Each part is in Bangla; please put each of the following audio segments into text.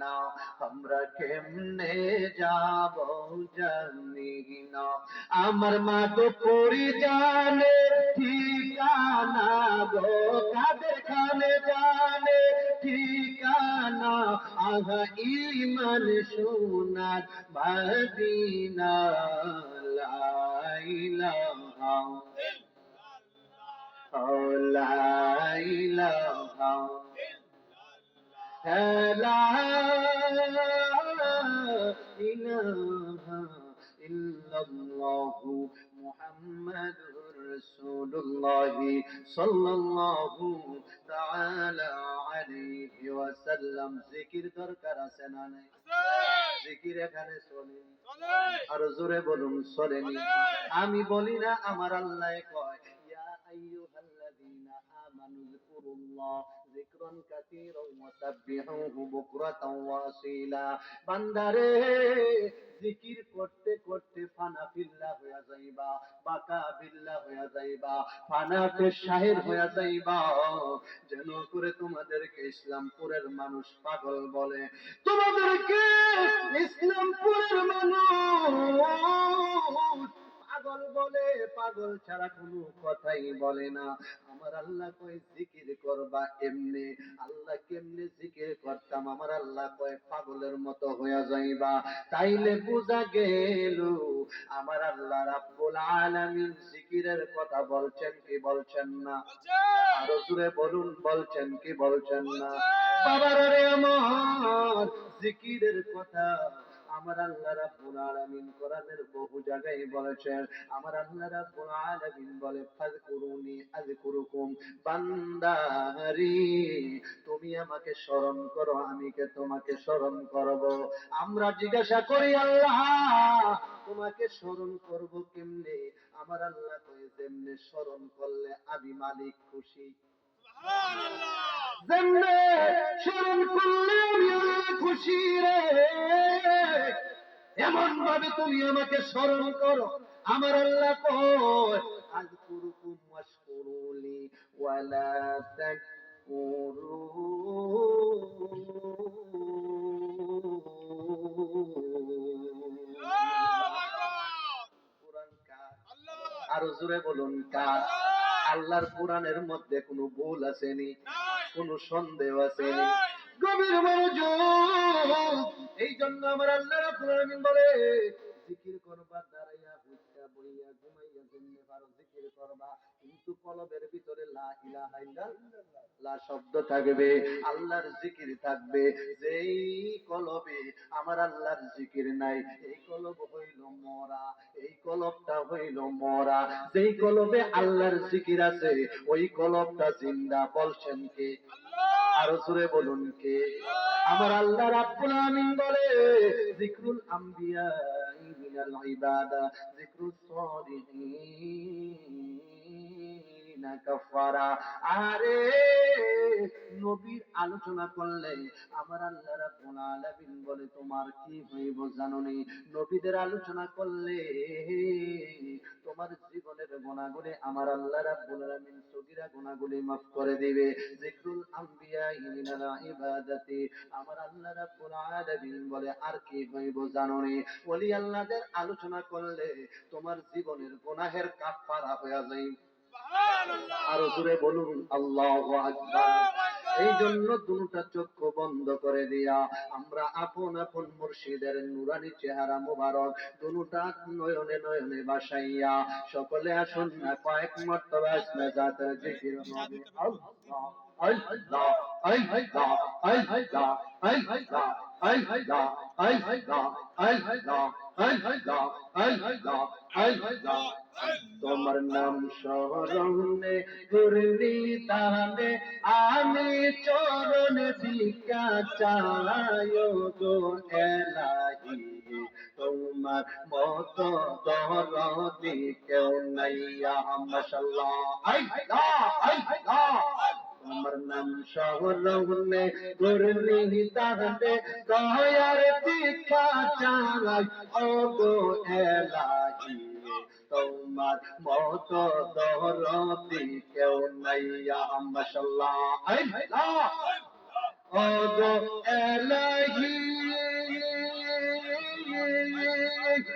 না আমরা কেমনে যাব জানি না, আমার মা তো পড়ি জানে ঠিকানা গো, কাদের খানে জানে ঠিকানা, আহা ইমান সোনার মদিনা, লা ইলাহা লা ইলাহা লা ইলাহা ইল্লাল্লাহু মুহাম্মাদুর রাসূলুল্লাহ সাল্লাল্লাহু তাআলা আলাইহি ওয়াসাল্লাম। জিকির দরকার আছে না নাই? জিকির এখানে চলে, আর জোরে বলুন চলেনি? আমি বলি না, আমার আল্লাহ কয় ইয়া আইয়ুহাল্লাযীনা আমানু যিকুরুল্লাহ যিকরান কাসীরান ওয়া সাব্বিহুহু বুকরাতাও ওয়া আসীলা। বান্দারে, জিকির করতে করতে ফানা ফিল্লাহ হয়ে যাইবা, বাকা বিল্লাহ হয়ে যাইবা, ফানাতে শাহির হয়ে যাইবা, যেন করে তোমাদেরকে ইসলামপুরের মানুষ পাগল বলে, তোমাদেরকে ইসলামপুরের মানুষ পাগল বলে, পাগল ছাড়া কোনো কথাই বলে না। আমার আল্লাহ কয় জিকির করবা এমনি। আল্লাহ কেমনে জিকির করতাম? আমার আল্লাহ কয় পাগলের মতো হয়ে যাইবা। তাইলে বোঝা গেল আমার আল্লাহ রাব্বুল আলামিন জিকিরের কথা বলছেন কি বলছেন না? আরো জোরে বলুন, বলছেন কি বলছেন না? বাবারা রে আমার, জিকিরের কথা আমার আল্লাহ রাব্বুল আলামিন কোরআনের বহু জায়গায় বলেছেন। আমার আল্লাহ রাব্বুল আলামিন বলে ফাযকুরুনি আযকুরুকুম, বান্দারি তুমি আমাকে স্মরণ করো, আমি কে তোমাকে স্মরণ করব। আমরা জিজ্ঞাসা করি আল্লাহ তোমাকে স্মরণ করব কেমনে? আমার আল্লাহ কয়ে যেমনে স্মরণ করলে আমি মালিক খুশি, যেমনে স্মরণ করলে আমি আল্লাহ খুশি রে, এমন ভাবে তুমি আমাকে স্মরণ করো। আমার আল্লাহ কয় আযকুরুকুম ওয়াশকুরুলি ওয়ালা তাকফুরুন। আরো জোরে বলুন কার? আল্লাহর কোরআনের মধ্যে কোনো ভুল আসেনি, কোনো সন্দেহ আসেনি? গভীর মনোযোগ। এই জন্য আমার আল্লাহ রাব্বুল আলামিন বলে জিকির করবা দাঁড়াইয়া, বসিয়া, বইয়া, ঘুমাইয়া, যেমনে পারো জিকির করবা, কিন্তু কলবের ভিতরে লা ইলাহা ইল্লাল্লাহ শব্দ থাকবে, আল্লাহর জিকির থাকবে। যেই কলবে আমার আল্লাহর জিকির নাই, এই কলব হইল মরা, এই কলবটা হইল মরা। যেই কলবে আল্লাহর জিকির আছে, ওই কলবটা জিন্দা। বলছেন কে? আরো জোরে বলুন কে? আমার আল্লাহ রাব্বুল আমিন বলে যিকরুল আম্বিয়া মিনাল ইবাদা, যিকরুস সালিহিন কাফারা। আরে নবীর আলোচনা করলে আমার আল্লাহ রাব্বুল আলামিন বলে তোমার কি হইব জানোনি? নবীদের আলোচনা করলে তোমার জীবনের গুনাহগুলি আমার আল্লাহ রাব্বুল আলামিন সগীরা গুনাহগুলি মাফ করে দিবে। যিকরুল আম্বিয়া মিনাল ইবাদাতি, আমার আল্লাহ রাব্বুল আলামিন বলে আর কি হইব জানোনি? ওলি আল্লাহদের আলোচনা করলে তোমার জীবনের গুনাহের কাফারা হয়ে যাবে। আরো জোরে বলুন আল্লাহু আকবার। এই জন্য দুটা চক্ষু বন্ধ করে দিয়া আমরা আপন আপন মুর্শিদের নুরানি চেহারা মুবারক দুটা নয়নে নয়নে বাসাইয়া সকলে আসুন না কয়েক মর্তবা আসলে জাতের জিকির হবে। আল্লাহ আল্লাহ আল্লাহ আল্লাহ আল্লাহ আল্লাহ আল্লাহ আল্লাহ আল্লাহ আল্লাহ আল্লাহ। তোমার নাম স্মরণে করলি তাহলে আমি চরণ ভিক্ষা চাই গো এলাহি, তোমার মত দরদি কেউ নাই। মাশাআল্লাহ আল্লাহ আল্লাহ। তোমার নাম স্মরণে করলি তাহলে দয়ার ভিক্ষা চাই গো এলাহি, তোমার মত দরদি কেউ নাই। মাশাআল্লাহ আল্লাহ। ওগো এলাহি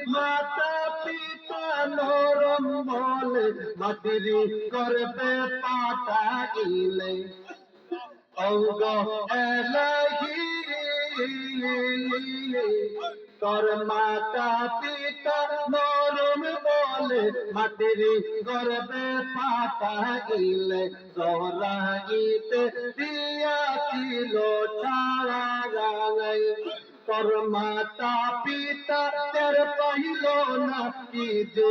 মাতা পিতা নরম বলে মাটির গর্ভে পাঠাইলে ওগো এলাহি তোর মাতা পিতা নরম বলে মাটির গর্ভে পাঠাইলে জহরাইতে দিয়াছিল ছাড়া রাঙাই তোর মাতা পিতা তের পাইল না কি যে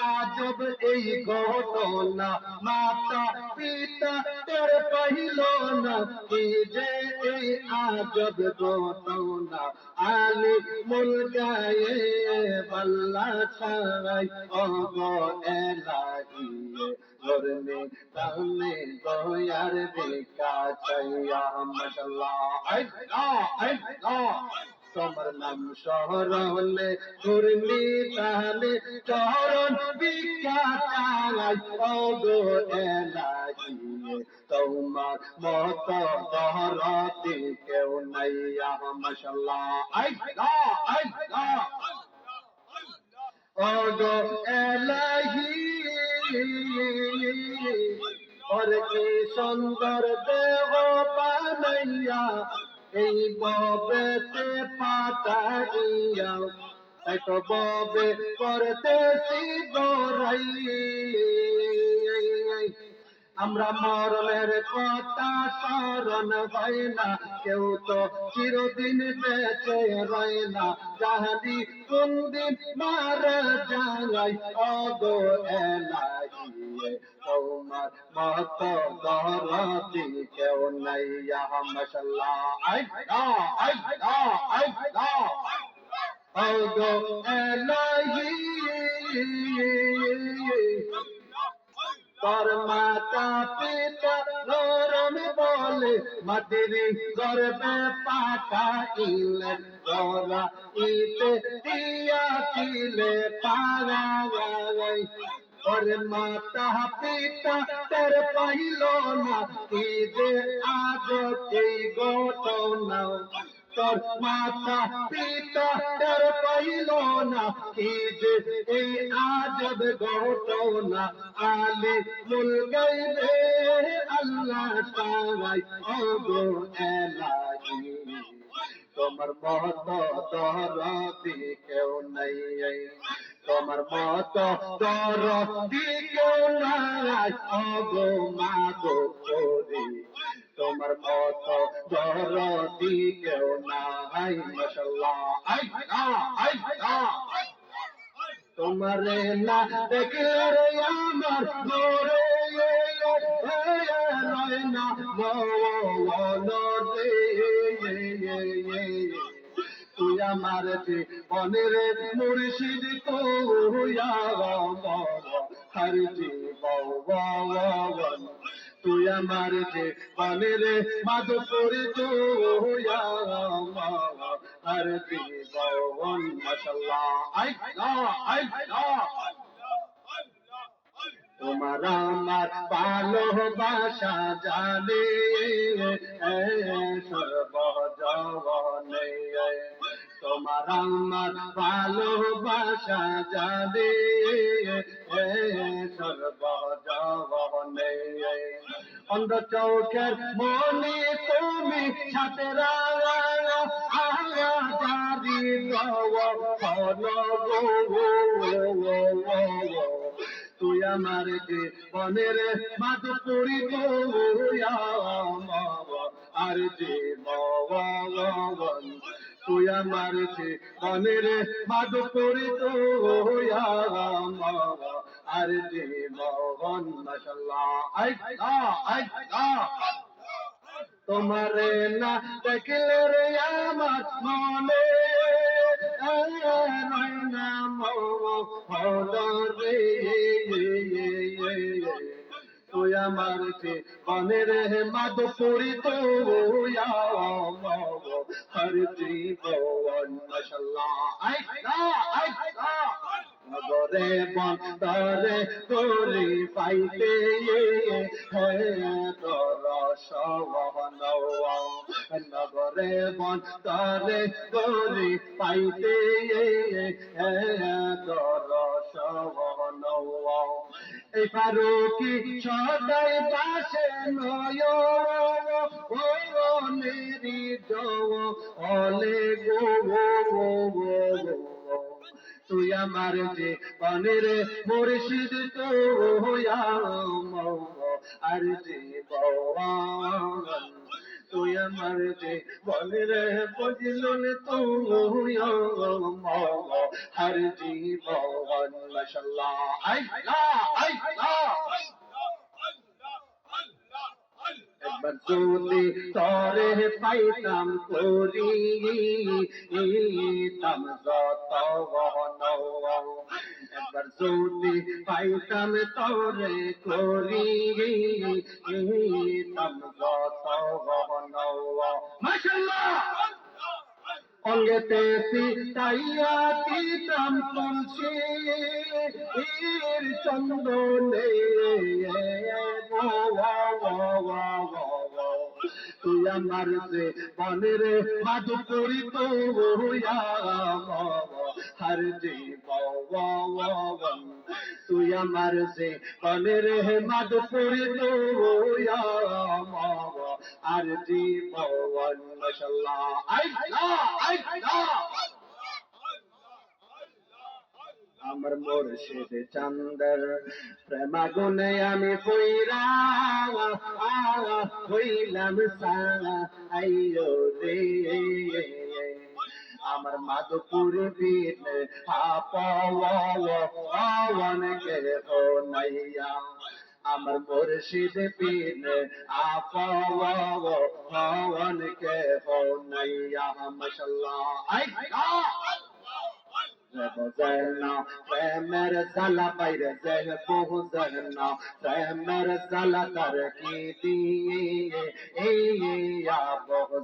আজব এই ঘটনা মাতা পিতা তের পাইল না কি যে এই আজব ঘটনা আলি মুল গায়ে বল্লা ছাই ওগো এলাহি গরমে তামে দয়ার দেখা চাইয়া মাশাআল্লাহ আল্লাহ তোমার নাম শহরলে ঘুরনি তাহলে চরণ ভিক্ষা চালাই ওগো এলাহি তোমার মত দহরতি কেউ নাই মাশাআল্লাহ আল্লাহ ওগো এলাহি ওরে কি সুন্দর দেহ বানাইয়া এই ববেতে পাতাইয়া এক ববে করতেছি গরাই আমরা মরণের কথা স্মরণ হয় না কেউ তো চিরদিন বেঁচে রয় না জাহানি কোন দিন মারা যায় ওগো এলাহি তোমার মত দরদি কেউ নাই মাশাআল্লাহ আল্লাহ ওগো এলাহি তোর মাতা পিতা নরম বলে মাটির গর্ভে পাঠাইলে তোরা ইতে দিয়াছিলে পারা গাই ওর মাতা পিতা তের পাইল না কি যে আজ এই ঘটনা তোর মাতা পিতা তের পাইল না কি যে এই আজব ঘটনা আলে মুল গাইবে আল্লাহ তাআলা ওগো এলাহি তোমার মত দরদি কেউ নাই তোমার মত দরদি কেউ নাই ওগো মাগো করি তোমার মত দরদি কেউ নাই মাশাআল্লাহ আল্লাহ তোমারে না দেখলে রে আমার গোরে রয় না মন রে তুই আমার জীবনের মুর্শিদ তুইয়া হর জীবন তুই আমার জীবনের মাধুপুরি তুইয়া হর জীবন মাশাআল্লাহ আল্লাহ তোমার আমার ভালোবাসা জানে সর্বজনে তোমার আমার ভালোবাসা জানে সর্বজনে অন্ধ চৌকের মনে তুমি সাথে জারি তুই আমার জীবনের মাধুপুরি আর জীবন তুই আমার জীবনের মাধুপুরি আর জীবন মাশাআল্লাহ আল্লাহ তোমারে না দেখলে রে আমার মনে তুই আমার জীবনের মাধুপুরি হর জীবন মাশাআল্লাহ নগরে বন্দরে করি পাইতে তোর সহন নগরে বন্দরে করি পাইতে তোর সহন এই ফারুকি সদাই পাশে নয় নেরি অলে গো তুই আমার যে বনের মুর্শিদ তো আর যে তুই আমার যে বনের বজলন তো হর জীবন মাশাআল্লাহ আল্লাহ একবার যদি তরে পাইতাম করি তাম যত একবার যদি পাইতাম তরে করি তাম যত মাশাআল্লাহ অঙ্গেতে তাইয়া দিতাম তুলসী চন্দনে তুই আমার যে বনের মাধুপুরি তো হর যে তুই আমার যে বনের মাধুপুরি তো আর জীবন মাশাআল্লাহ আল্লাহ আমার মুর্শিদ চন্দর প্রেমাগুনে আমি পইরা হইলাম সারা আইয়ো রে আমার মাধুপুর বীর পাওয়ান কে হো নাইয়া আমার মুর্শিদ পীর পাওয়ান কে হো নাইয়া মাশাআল্লাহ Zehna, Premer Zala Baire Zeh Zehna, Premer Zala Tarki Diye Ya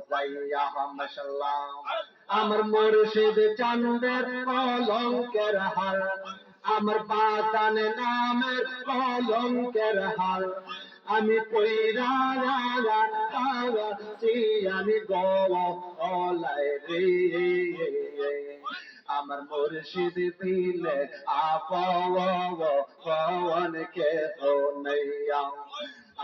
Zaya Mashallah. Amar Murshid Chander Kolonker Har, Amar Batan Namer Kolonker Har. আমি কইরা আমি গো অলাই রে আমার মুর্শিদ দিলে আপন কে হো নাইয়া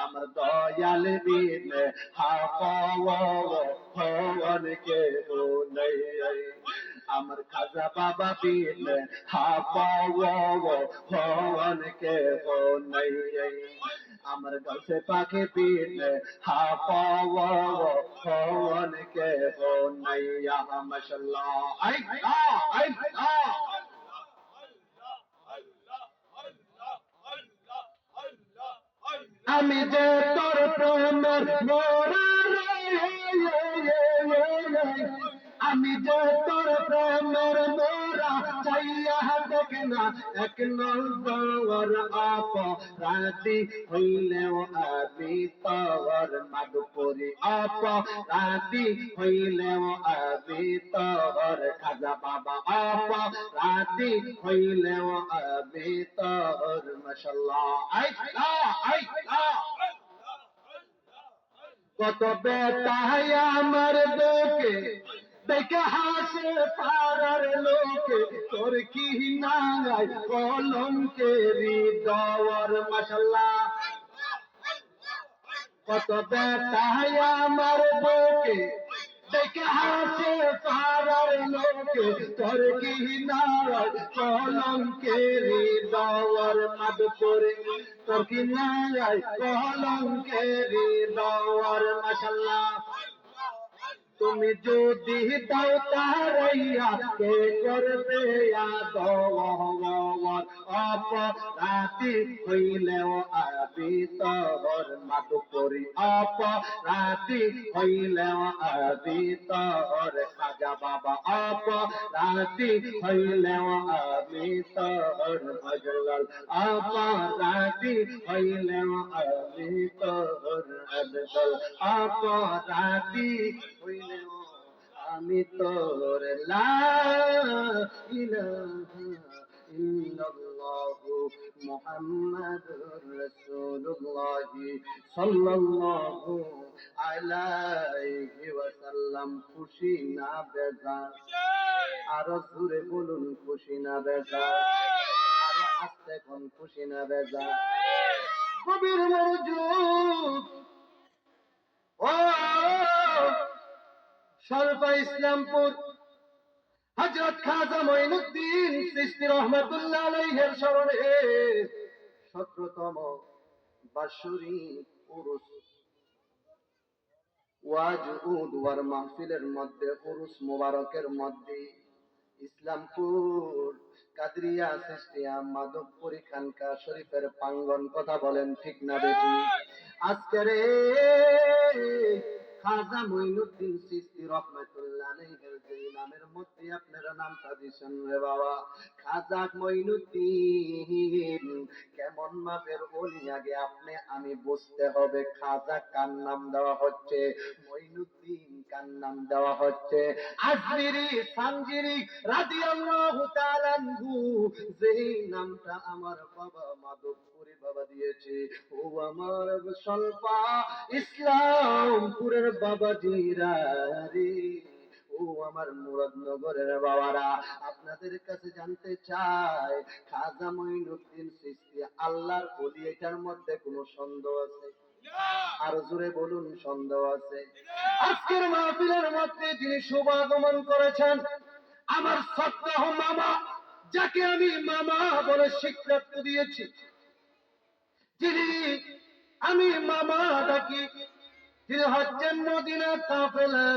আমার দয়াল দিলে আপন কে হো নাইয়া আমার খাজা বাবা দিলে আপন কে হো নাইয়া আমার গলসে পাখি দিলে আপন কে হো নাইয়া মাশাআল্লাহ আমি যে তোর প্রেমের মোরা আমি যে তোর প্রেমের মোরা চাইয়া দেখ না এক নজর আপ রাতি হইলেও আমি তোর মাধুপুরি আপ রাতি হইলেও আমি তোর খাজা বাবা আপ রাতি হইলেও আমি তোর মাশাআল্লাহ কত বেতায় আমার বুকে দেখে হাসে পাড়ার লোকে তোর কি নাই কলঙ্কেরি দওয়ার মাশাআল্লাহ কত বেতায় আমার বুকে দেখে হাসে পাড়ার লোকে তোর কি নাই কলঙ্কেরি দওয়ার মাধুপুরে তোর কি নাই কলঙ্কেরি দওয়ার মাশাআল্লাহ তুমি যদি দাও তারাইয়া কে করবে অপরাধী হইলেও আবি তোর মাধুপুরি অপরাধী হইলেও আবি তোর খাজা বাবা অপরাধী হইলেও আবি তোর ভজলাল অপরাধী হইলেও আবি তোর আব্দুল অপরাধী আমি তোর লা ইলাহা ইল্লাল্লাহু মুহাম্মাদুর রাসূলুল্লাহ সাল্লাল্লাহু আলাইহি ওয়াসাল্লাম। খুশি না বেজার? আরো জোরে বলুন, খুশি না বেজার? আরো আস্তে কোন, খুশি না বেজার? কবির মওজুদ ও শরফা ইসলামপুর হযরত খাজা মঈনুদ্দিন চিশতি রহমাতুল্লাহ আলাইহির স্মরণে 17তম বাৎসরিক উরুস ওয়াজ ওয়ার মাহফিলের মধ্যে, উরুস মুবারকের মধ্যে ইসলামপুর কাদরিয়া চিশতিয়া মাধবপুরী খানকা শরীফের প্রাঙ্গণ, কথা বলেন ঠিক না বেশি? আজকের খাজা মঈনুদ্দিন চিশতি রহমাতুল্লাহ আলাইহির যে নামের মধ্যে আপনারা নামটা দিয়েছেন রে বাবা, খাজা মঈনুদ্দিন কেমন মাপের ওলি, আগে আপনি আমি বুঝতে হবে খাজা কার নাম দেওয়া হচ্ছে, মঈনুদ্দিন কার নাম দেওয়া হচ্ছে। আজমিরি সানজিরি রাদিয়াল্লাহু তাআলা আনহু যেই নামটা আমার বাবা মাধবপুরী বাবা দিয়েছে, ও আমার সল্পা ইসলামপুরের বাবাজিরা রে, ও আমার মুরাদনগরের বাবারা, আপনাদের কাছে জানতে চাই খাজা মঈনুদ্দিন চিশতি আল্লাহর ওলি, এটার মধ্যে কোনো সন্দেহ আছে? আরো জোরে বলুন, সন্দেহ আছে? আজকের মাহফিলের মধ্যে যিনি শুভ আগমন করেছেন, আমার সত্যাহ মামা, যাকে আমি মামা বলে স্বীকৃতি দিয়েছি, যিনি আমি মামা ডাকি, তিনি হচ্ছেন মদিনা কাফেলা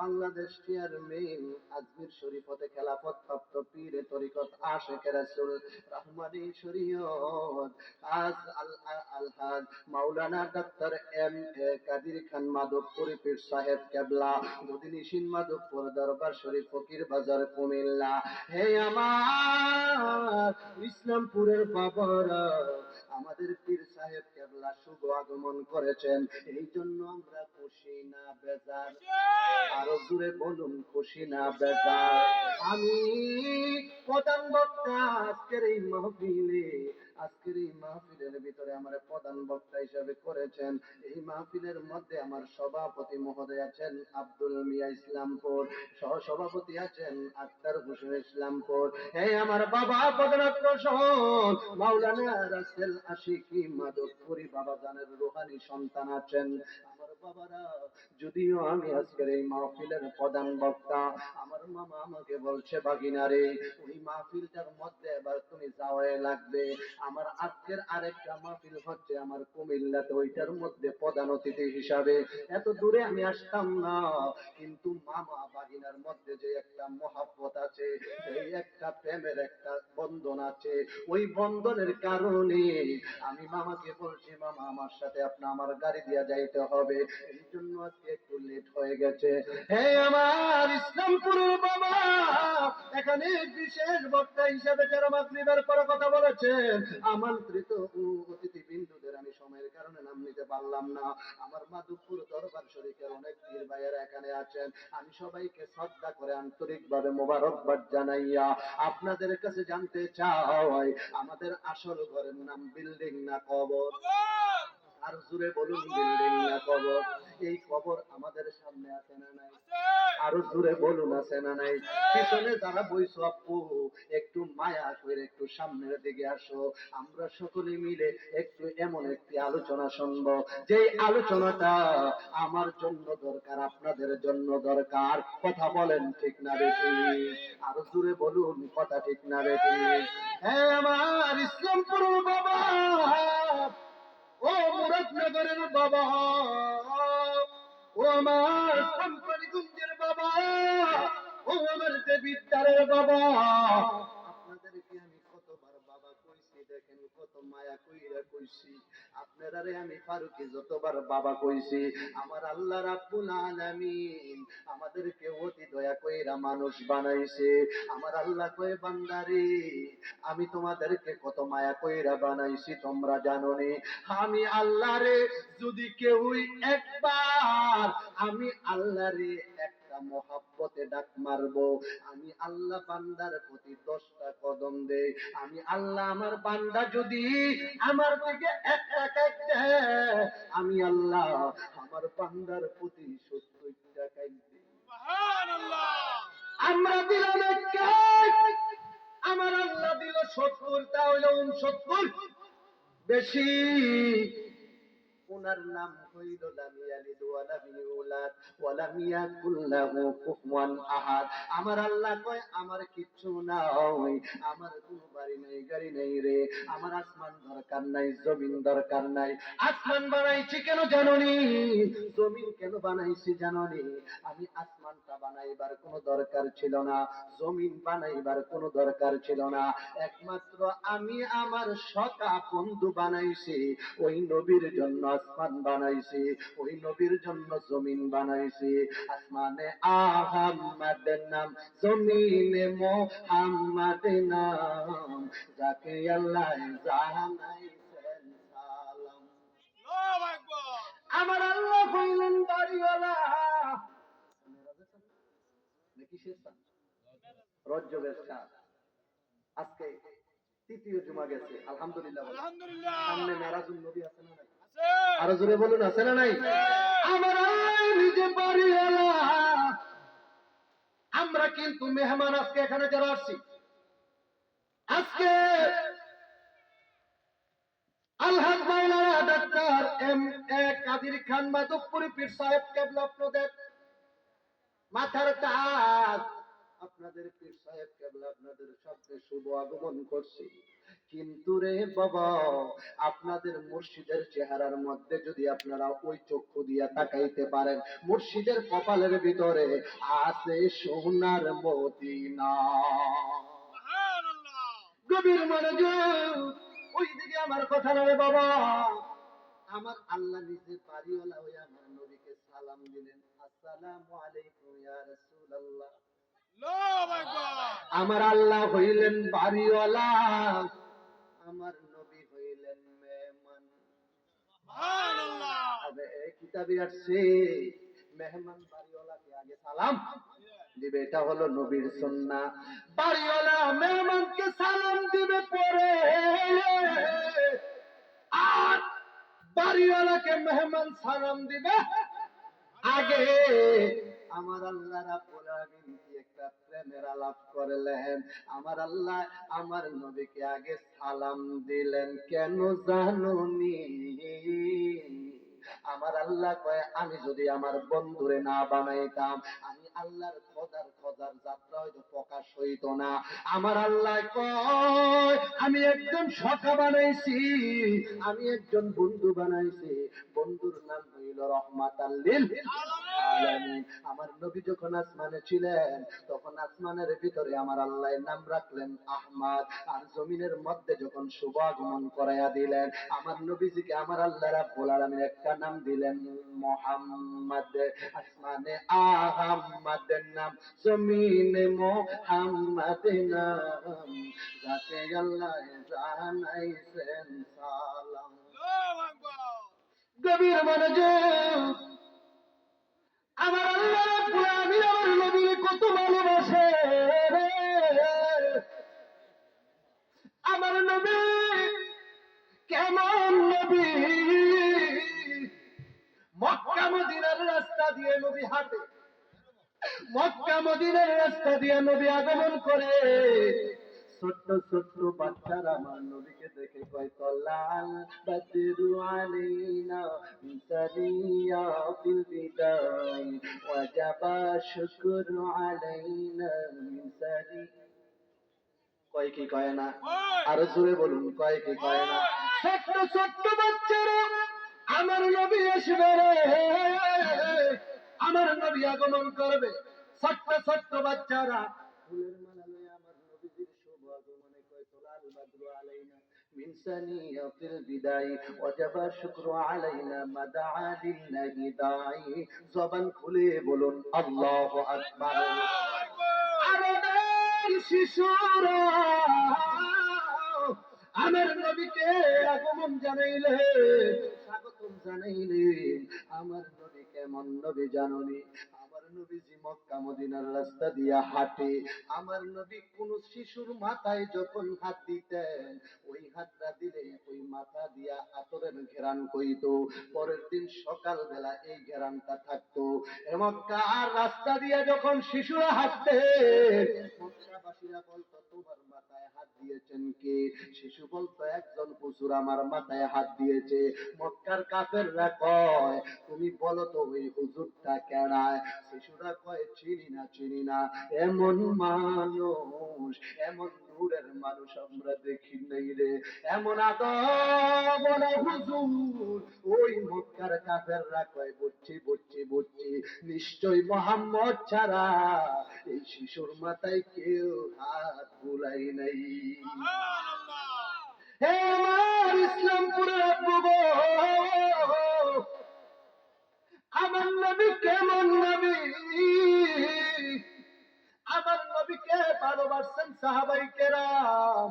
বাংলাদেশ চেয়ারম্যান, আজমির শরীফ হতে খেলাফত প্রাপ্ত পীরে তরিকত আশিক রাসূল রহমানী শরীয়ত আলহাজ মাওলানা ডক্টর এম এ কাদির খান মাধবপুরী পীর সাহেব কেবলা, মদিনীশিন মাধবপুর দরবার শরীফ ফকির বাজার কুমিল্লা। হে আমার ইসলামপুরের বাবারা, আমাদের পীর সাহেব কেবলা শুভ আগমন করেছেন, এই জন্য আমরা খুশি না বেজার? আরো জোরে বলুন, খুশি না বেজার? আমি প্রধান বক্তা আজকের এই মাহফিলে, আজকের এই মাহফিলের ভিতরে আমার প্রধান বক্তা হিসেবে করেছেন। এই মাহফিলের মধ্যে আমার সভাপতি মহোদয় আছেন আব্দুল মিয়া ইসলামপুর, সহ সভাপতি আছেন আক্তার হোসেন ইসলামপুর। এই আমার বাবা পদনাক্রসন মাওলানা রাসেল আশিকি মাধবপুরী বাবা জানের রুহানি সন্তান আছেন। আমার বাবারা, যদিও আমি আজকের এই মাহফিলের প্রধান বক্তা, আমার মামা আমাকে বলছে বাগিনারে, ওই মাহফিলটার মধ্যে এবার তুমি যাওয়াই লাগবে। আমার আজকের আরেকটা মাহফিল হচ্ছে আমার কুমিল্লাতে, ওইটার মধ্যে প্রধান অতিথি হিসাবে। এত দূরে আমি আসতাম না, কিন্তু মামা বাগিনার মধ্যে যে একটা মহাব্বত আছে, এই একটা প্রেমের একটা বন্ধন আছে, ওই বন্ধনের কারণে আমি মামাকে বলছি, মামা আমার সাথে আপনি আমার গাড়ি দিয়ে যাইতে হবে, এই জন্য আজকে একটু লেট হয়ে গেছে। হে আমার ইসলামপুরের বাবা, এখানে বিশেষ বক্তা হিসেবে যারা মাগরিবের পরে কথা বলেছেন, আমন্ত্রিত অতিথি বিন্দুদের আমি সময়ের কারণে নাম নিতে পারলাম না। আমার মাধবপুর দরবার শরীফের অনেক পীর ভাইয়েরা এখানে আছেন, আমি সবাইকে শ্রদ্ধা করে আন্তরিকভাবে মোবারকবাদ জানাইয়া আপনাদের কাছে জানতে চাই, আমাদের আসল ঘরের নাম বিল্ডিং না কবর? আর জুড়ে বলুন, বিল্ডিং না কবর? এই কবর আমাদের সামনে আছে না নাই? আরো জোরে বলুন, আছে না নাই? পিছনে যারা বইছো আপু, একটু মায়া করে একটু সামনের দিকে আসো, আমরা সকলে মিলে একটু এমন একটি আলোচনা শুনবো, যে আলোচনাটা আমার জন্য দরকার, আপনাদের জন্য দরকার। কথা বলেন ঠিক না বেশি? আরো জোরে বলুন, কথা ঠিক না বেশি? হ্যাঁ আমার ইসলামপুর বাবা, ও মুরাদনগরের বাবা, ও আমার কোম্পানিগঞ্জের বাবা, ও আমার দেবিদ্বারের বাবা, আপনাদেরকে আমি কতবার বাবা কইছি, দেখেন কত মায়া কইরা কইছি। আপনারা আমি ফারুকি যতবার বাবা কইছি, আমার আল্লাহ রাব্বুল আলামিন আমাদেরকে অতি দয়া কইরা মানুষ বানাইছে। আমার আল্লাহ কয়, বান্দারে আমি তোমাদেরকে কত মায়া কইরা বানাইছি তোমরা জানো নি? আমি আল্লাহ রে, যদি কেউই একবার আমি আল্লাহ রে একটা মহাব্বতে ডাক মারবো। আমি আল্লাহ বান্দার প্রতি 10টা কদম দেই। আমি আল্লাহ আমার বান্দা যদি আমার থেকে 1 টাকা দেয়, আমি আল্লাহ আমার বান্দার প্রতি 70 টাকা দেই। সুবহানাল্লাহ। আমরা দিলাম 1, আমার আল্লাহ দিল 70, তাহলে 69 বেশি। ওনার নাম হইল লাম ইয়ালিদ ওয়া লাম ইউলাদ ওয়া লাম ইয়াকুল লাহু কুফুয়ান আহাদ। আমার আল্লাহ কয় আমার কিচ্ছু নাই, আমার কোনো বাড়ি নাই, গাড়ি নাই রে, আমার আসমান দরকার নাই, জমিন দরকার নাই। আসমান বানাইছি কেন জানোনি? জমিন কেন বানাইছি জানোনি? আমি আসমানটা বানাইবার কোনো দরকার ছিল না, জমিন বানাইবার কোনো দরকার ছিল না। একমাত্র আমি আমার সখা বন্ধু বানাইছি, ওই নবীর জন্য আসমান বানাইছি, ওই নবীর জন্য জমিন বানাইছি। আসমানে আহাম্মাদের নাম, জমিনে মুহাম্মাদের নাম, যাকে আল্লাহ জানাইছেন সালাম। আল্লাহু আকবার। আমার আল্লাহ হইলেন বাড়িওয়ালা। কিসের সাথ? রজ্জবের সাথ। আজকে 3য় জুমা গেছে, আলহামদুলিল্লাহ। আলহামদুলিল্লাহ। সামনে মেরাজুন নবী আছে না নাই? আছে। আরো জোরে বলুন, আছে না নাই? আমার আল্লাহ নিজে বাড়িওয়ালা। আমরা কিন্তু মেহমান আজকে এখানে যারা আসছি, আজকে আলহাজ মাওলানা ডাক্তার M.A. কাদির খান মাধবপুরী পীর সাহেব কেবলা আপনাদের মাথার তাজ, আপনাদের পীর সাহেব কেবলা আপনাদের সাথে শুভ আগমন করছি। কিন্তু রে বাবা, আপনাদের মুর্শিদের চেহারার মধ্যে যদি আপনারা ওই চক্ষু দিয়া তাকাইতে পারেন, মুর্শিদের কপালের ভিতরে আছে সোনার মদিনা। সুবহানাল্লাহ। গভীর মনোযোগ, ওই দিকে আমার কথা না রে বাবা। আমার আল্লাহ নিজে বাড়িওয়ালা হয়ে আমার নবীকে সালাম দিলেন, আসসালামু আলাইকুম ইয়া রাসূলুল্লাহ। আল্লাহু আকবার। আমার আল্লাহ হইলেন বাড়িওয়ালা, আমার নবী হইলেন মেহমান। সুবহানাল্লাহ। আবে কিতাবে আসছে মেহমান বাড়িওয়ালাকে আগে সালাম দিবে, এটা হলো নবীর সুন্নাহ। বাড়িওয়ালা মেহমানকে সালাম দিবে পরে, আর বাড়িওয়ালাকে মেহমান সালাম দিবে আগে। আমার আল্লাহ রাব্বুল আলামিন কি একটা প্রেমের আলাপ করলেন। আমার আল্লাহ আমার নবীকে আগে সালাম দিলেন, কেন জানুনি? আমার আল্লাহ কয় আমি যদি আমার বন্ধুরে না বানাইতাম, আমি আল্লাহর খোদার যাত্রা হয়তো প্রকাশ হইতো না। আমার আল্লাহ কয় আমি একজন সখা বানাইছি, আমি একজন বন্ধু বানাইছি, বন্ধুর নাম হইল রহমাতাল লিল আলামিন। আমার নবী যখন আসমানে ছিলেন, তখন আসমানের ভিতরে আমার আল্লাহ নাম রাখলেন আহমদ, আর জমিনের মধ্যে যখন শুভ আগমন করাইয়া দিলেন, আমার নবীজিকে আমার আল্লাহ রাব্বুল আলামিন একটা নাম দিলেন মুহাম্মদ। আসমানে আহমদের নাম, জমিনে মুহাম্মাদের নাম, যাকে আল্লাহ জানাইছেন সালাম। আল্লাহু আকবার। গভীর মনোযোগ, আমার আল্লাহ রাব্বুল আলামিন আমার নবীকে কত ভালোবাসে। আমার নবী কেমন নবী! মক্কা মদিনার রাস্তা দিয়ে নবী হাঁটে, মক্কা মদিনার রাস্তা দিয়ে নবী আগমন করে। ছোট্ট ছোট্ট বাচ্চারা আমার নবীকে দেখে কয় তলাল বাদরু আলাইনা মিসালিয়া ফিল বিদাই ওয়াজাবা শুকরু আলাইনা মিসালি। কয় কি কয় না? আরো জোরে বলুন, কয় কি কয় না? ছোট্ট ছোট্ট বাচ্চারা আমার নবী আসবে রে, আমার নবী আগমন করবে। ছোট্ট ছোট্ট বাচ্চারা ফুলের মালা লয়ে আমার নবীজির শুভ আগমনে কয় তোলাল বাদরু আলাইনা মিন সানিয়াতিল বিদাই ওয়াজাবা শুকরু আলাইনা মাদা লিল্লাহি দাই। জবান খুলে বলুন আল্লাহু আকবার। আমাদের শিশুরা আমার নবীকে আগমন জানাইলে, স্বাগতম জানাইলে। আমার নবী কেমন নবী জাননি? আমার নবীজি মক্কা মদিনার রাস্তা দিয়া হাঁটে, আমার নবী কোন শিশুর মাথায় যখন হাত দিতেন, ওই হাতটা দিলে ওই মাথা দিয়া আতরের ঘেরান কইত, পরের দিন সকালবেলা এই ঘেরানটা থাকতো। মক্কার রাস্তা দিয়ে যখন শিশুরা হাঁটতে, মক্কাবাসীরা বলতো তোমার মাথায় হাত দিয়েছেন কে? শিশু বলতো একজন হুজুর আমার মাথায় হাত দিয়েছে। মক্কার কাফেররা কয় তুমি বলো তো ওই হুজুরটা কেডায়? শিশুরা কয় চিনি না, এমন মানুষ, এমন নূরের মানুষ আমরা দেখি নাই রে, এমন আদব হুজুর। ওই মক্কার কাফেররা কয় বুঝছি, নিশ্চয় মোহাম্মদ ছাড়া এই শিশুর মাথায় কেউ হাত বুলাই নাই। হে আমার ইসলামপুরের আব্বু, আমার নবী কেমন নবী, আমার নবীকে ভালোবাসছেন সাহাবাই কেরাম।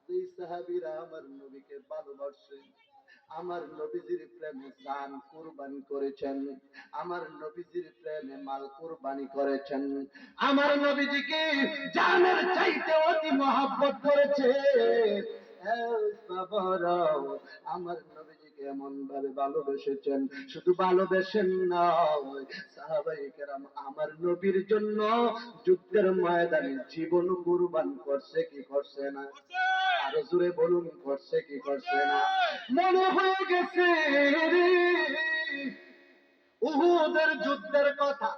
যেই সাহাবীরা আমার নবীকে ভালোবাসছেন, আমার নবীজির প্রেমে জান কুরবানি করেছেন, আমার নবীজির প্রেমে মাল কুরবানি করেছেন, আমার নবীজিকে জানের চাইতে অতি মহব্বত করেছে। আমার নবীজিকে এমন ভাবে ভালোবেসেছেন, শুধু ভালোবেসেন না, সাহাবায়ে কেরাম আমার নবীর জন্য যুদ্ধের ময়দানে জীবন কুরবান করছে কি করছে না? আরো জোরে বলুন, করছে কি করছে না? মনে হয়ে গেছে উহুদের যুদ্ধের কথা,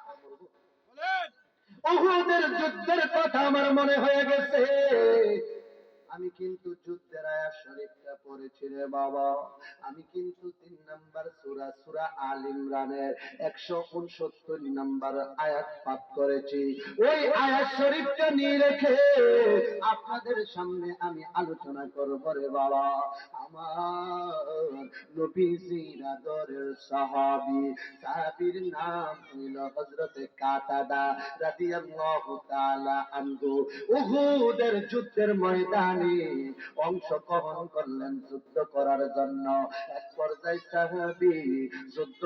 উহুদের যুদ্ধের কথা আমার মনে হয়ে গেছে। আমি কিন্তু যুদ্ধের আয়াত শরীফটা পড়েছি রে বাবা, আমি কিন্তু 3 নাম্বার সূরা সূরা আল ইমরানের 169 নাম্বার আয়াত পাঠ করেছি। ওই আয়াত শরীফটা নিয়ে রেখে আপনাদের সামনে আমি আলোচনা করব রে বাবা। আমার নবীজির আদরের সাহাবীর নাম হইল হযরতে কাতাদা রাদিয়াল্লাহু তাআলা আনহু। উহুদের যুদ্ধের ময়দানে অংশগ্রহণ করলেন যুদ্ধ করার জন্য। এক পর্যায়ে সাহাবী যুদ্ধ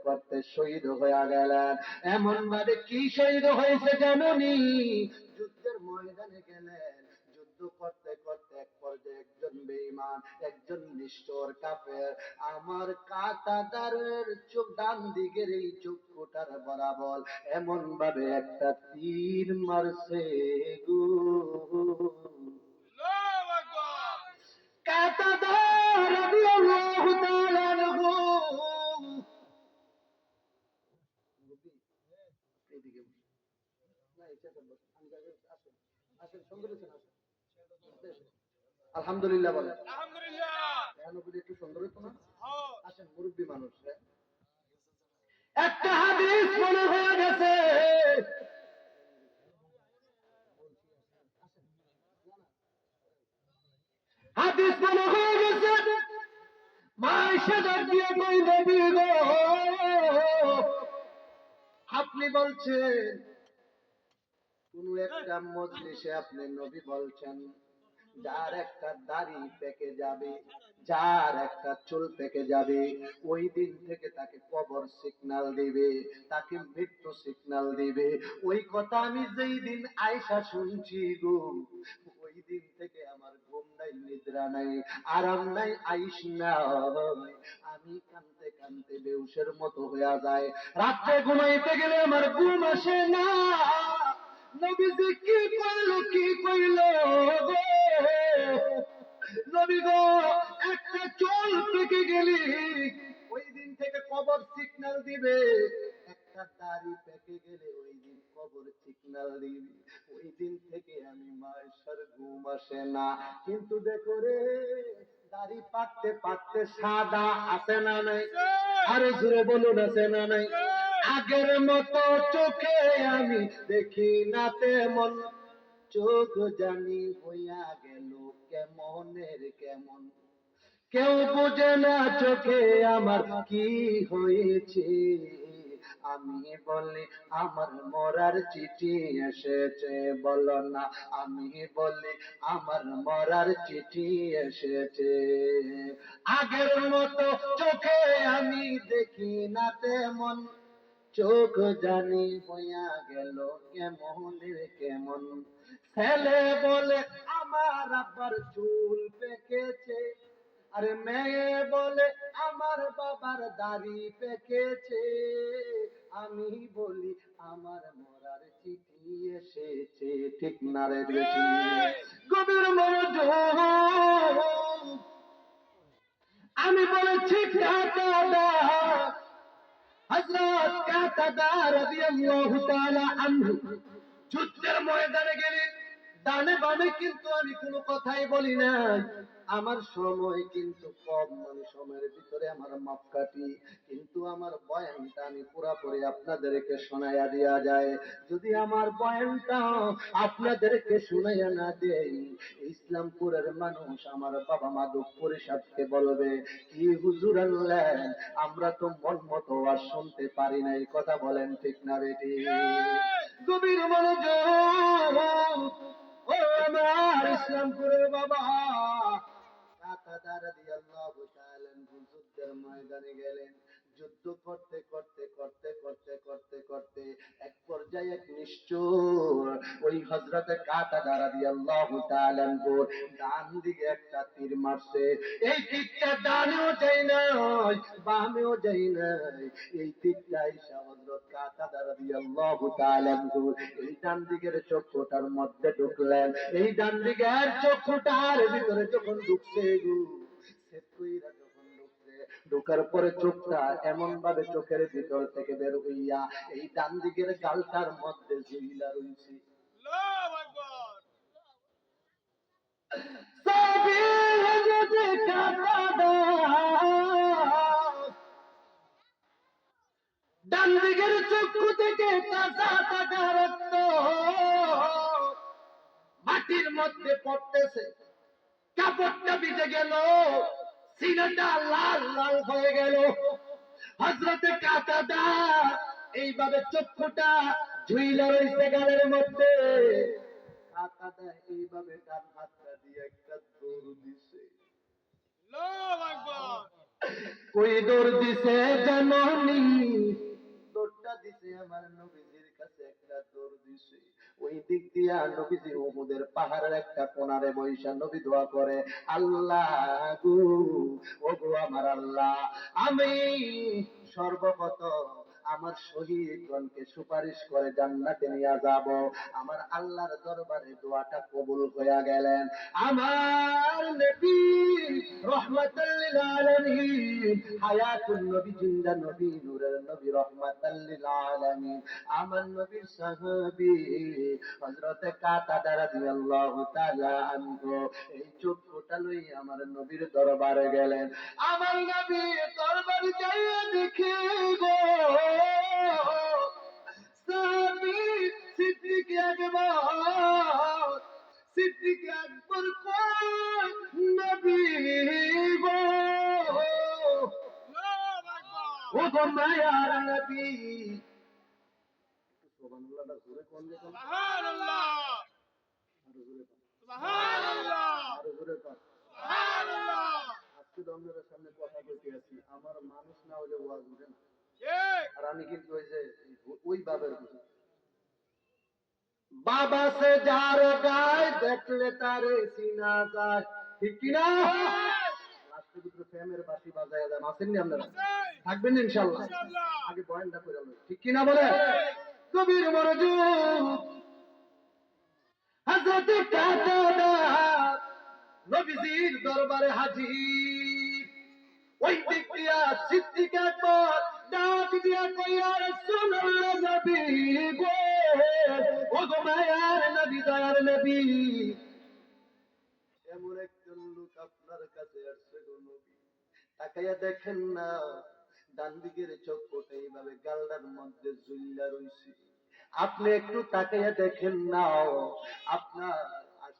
করতে শহীদ হয়ে গেলেন। এমন ভাবে কি শহীদ হয়েছে জানেননি? যুদ্ধের ময়দানে গেলেন, যুদ্ধ করতে এক পর্যায়ে একজন বেঈমান, একজন নিষ্ঠুর কাফের আমার কাতাদারের চোখ ডান দিকের এই চক্ষুটার বরাবর এমন ভাবে একটা তীর মারছে গো। কাতাদার রাদিয়াল্লাহু তাআলা আনহু, এদিকে না এটা আসেন আসেন সুন্দর হয়েছে, আসেন আলহামদুলিল্লাহ বলেন আলহামদুলিল্লাহ, একটু সুন্দর হতো না? আসেন মুরব্বী মানুষ, একটা হাদিস মনে হয়ে গেছে, হাদিস মনে হয়ে গেছে। মায়েশা ডাক দিয়ে কই নবী গো, আপনি বলছেন কোন একটা মজলিসে আপনি নবী বলছেন যার একটা দাড়ি পেকে যাবে, যার একটা চুল পেকে যাবে, ওই দিন থেকে তাকে কবর সিগন্যাল দিবে, তাকে মৃত্যু সিগন্যাল দিবে। ওই কথা আমি যেই দিন আয়েশা শুনছি গো, ওই দিন থেকে আমার ঘুম নাই, নিদ্রা নাই, আরাম নাই, আইস নাই। আমি কানতে কানতে বেহুশের মতো হয়ে যায়, রাত্রে ঘুমাইতে গেলে আমার ঘুম আসে না। নবীজি কি কইল গো, নবী গো একটা চুল পেকে গেলি ওই দিন থেকে কবর সিগন্যাল দিবে, একটা দাড়ি পেকে গেলে ওই দিন কবর সিগন্যাল দিবে। ওই দিন থেকে আমি মায়েশার ঘুম আসে না। কিন্তু দেখো রে, দাড়ি পাকতে সাদা আছে না নাই? আরে জোরে বলুন আছে না নাই? আগের মতো চোখে আমি দেখি না তেমন, চোখ জানি হইয়া গেল কেমনের কেমন, কেউ বোঝে না চোখে আমার কি হয়েছে, আমি বলি আমার মরার চিঠি এসেছে, বলো না। আমি বলি আমার মরার চিঠি এসেছে। আগের মতো চোখে আমি দেখি না তেমন, চোখ জানি হইয়া গেল কেমন কেমন। ছেলে বলে আমার আব্বার চুল পেকেছে, আরে মেয়ে বলে আমার বাবার দাড়ি পেকেছে। আমি বলি আমার মরার চিঠি এসেছে, ঠিক না রে বেটি? গভীর মনোযোগ। আমি বলেছি কাতাদা, হযরত কাতাদা রাদিয়াল্লাহু তাআলা আনহু যুদ্ধের ময়দানে গেলেন। ডানে বামে কিন্তু আমি কোনো কথাই বলি না, আমার সময় কিন্তু কম, মানে সময়ের ভিতরে আমার মাপকাঠি, কিন্তু আমার বয়ানটা আমি পুরাপুরি আপনাদেরকে শোনাইয়া দিয়া যায়। যদি আমার বয়ানটা আপনাদেরকে শুনাইয়া না দেই, ইসলামপুরের মানুষ আমার বাবা মাধবপুরের সাথে বলবে কি হুজুর আল্লাহ, আমরা তো মন মতো আর শুনতে পারি না। এই কথা বলেন ঠিক না বেটি? গভীর মনোযোগ। ও আমার ইসলামপুরের বাবা, কাতাদা রাদিয়াল্লাহু তাআলা আনহু যুদ্ধের ময়দানে গেলেন। যুদ্ধ করতে করতে করতে করতে করতে করতে এক পর্যায়ে এক নিষ্ঠুর ওই হযরত কাতাদা রাদিয়াল্লাহু তাআলা আনহু ডান দিকে একটা তীর মারছে। এই তীরটা ডানেও যায় না, বামেও যায় না, এই তীরটা এসে হযরত কাতাদা রাদিয়াল্লাহু তাআলা আনহু এই ডান দিকের চক্ষুটার মধ্যে ঢুকলেন। এই ডান দিকের চক্ষুটার ভিতরে যখন ঢুকছে গো, যখন ঢুকছে, ঢোকার পরে চোখটা এমন ভাবে চোখের ভিতর থেকে বের হইয়া এই ডান দিকের গালটার মধ্যে ঝুইলা রইছে। আল্লাহু আকবার। সাবির হযরত কাতাদা ডান দিকের চক্ষু থেকে তাজা তাজা রক্ত মাটির মধ্যে পড়তেছে। কাপড়টা ভিজে গেল, সিনাটা লাল লাল হয়ে গেল। হযরতে কাতাদা এইভাবে চক্ষুটা ঝুইলা রইছে গালের মধ্যে। কাতাদা এইভাবে ডান হাতটা দিয়ে একটা দৌড় দিছে। আল্লাহু আকবার। কই দৌড় দিছে জাননি? দৌড়টা দিছে আমার নবীজির কাছে একটা দৌড় দিছে। ওই দিক দিয়া নবীজি উহুদের পাহাড়ের একটা কোণারে বইসা নবী দোয়া করে, আল্লাহ গো, ও গো আমার আল্লাহ, আমি সর্বপ্রথম আমার শহীদগণকে সুপারিশ করে জান্নাতে নিয়ে যাব। আমার আল্লাহর দরবারে দোয়াটা কবুল হয়ে গেলেন। আমার নবী রহমাতাল লিল আলামিন, হায়াতুন নবী, জিন্দা নবী, নূরের নবী, রহমাতাল লিল আলামিন, আমার নবীর সাহাবী হযরত কাতাদা রাদিয়াল্লাহু তাআলা আনহু এই চক্ষুটা লই আমার নবীর দরবারে গেলেন। আমার নবী দরবারে যাইয়া দেখে গো, সাহাবী সিদ্দিক আকবর, সিদ্দিক আকবর কই নবী গো, ও গো মায়ার নবী। সুবহানাল্লাহ, জোরে কোন যে কোন সুবহানাল্লাহ, আরো জোরে কোন সুবহানাল্লাহ, আরো জোরে কোন সুবহানাল্লাহ। আজকে আপনাদের সামনে কথা বলতে আছি, আমার মানুষ না হলে ওয়াজ হবে না। আর আমি কিন্তু ওই বাবার বাবা সে যার গায় দেখলে তারে চিনা যায়, ঠিক কিনা? রাষ্ট্রপুত্র প্রেমের বাঁশি বাজায় দেন, আসেননি আপনারা? থাকবেন ইনশাআল্লাহ। আগে বয়ানটা করে নেন, ঠিক কিনা বলে? কবির মনোযোগ। হযরত কাতাদা নবীজির দরবারে হাজির। ওই দিক দিয়া সিদ্দিক আকবর ডাক দিয়া কইয়া, রাসূলুল্লাহ নবী গো, ও গো মায়ার নবী, দয়ার নবী, এমন একজন লোক আপনার কাছে আসছে গো নবী, তাকাইয়া দেখেন না, ডান দিকের চক্ষুটা এইভাবে গালটার মধ্যে ঝুইলা রইছে। আপনি একটু তাকাইয়া দেখেন না, আপনার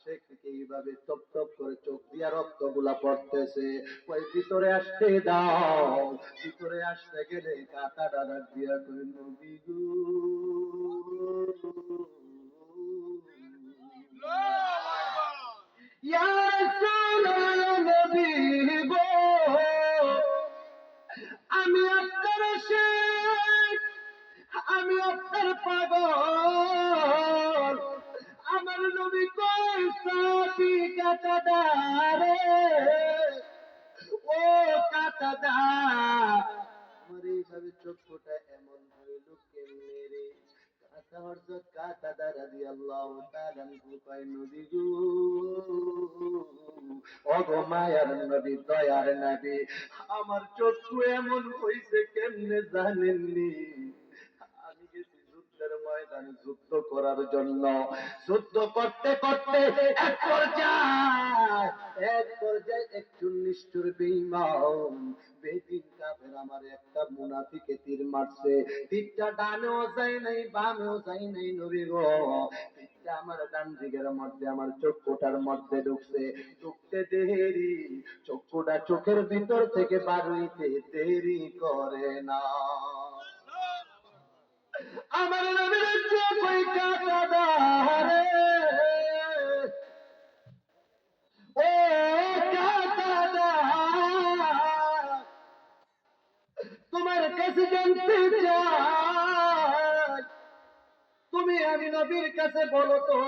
আশেককে এইভাবে টপ টপ করে চোখ দিয়া রক্তগুলা পড়তেছে। ওই ভিতরে আসতে দাও। ভিতরে আসতে গেলে কাঁটাটা ডাক দিয়া কই নবী গো, ইয়া রাসূলুল্লাহ নবী গো, আমি আপনার শেখ, আমি আপনার পাগল। আমার নবী কই সাথী কাটাদারে, ও কাটাদা, আমার এইভাবে চক্ষুটা এমন হইল কেমনে রে? কাটা হযরত কাটাদা রাদিয়াল্লাহু তাআলা আনহু কয় নবী গো, ওগো মায়ার নবী, দয়ার নবী, আমার চক্ষু এমন হইছে কেমনে জানেননি? আমি গেছি যুদ্ধের ময়দানে যুদ্ধ করার জন্য। যুদ্ধ করতে করতে এক পর্যায়ে একটু নিষ্ঠুর বেঈমান বেদিন কাফের আমার একটা মুনাফিকে তীর মারছে। তীরটা ডানেও যায় নাই, বামেও যায় নাই নবী গো। তীরটা আমার ডান দিকের মধ্যে, আমার চক্ষুটার মধ্যে ঢুকছে। ঢুকতে দেরি, চক্ষুটা চোখের ভিতর থেকে বার হইতে দেরি করে না। আমার নবীর চোখ ওই কাঁটাদা রে, ও কাঁটাদা, তোমার কাছে জানতে চাই, তুমি আমি নবীর কাছে বলো তো,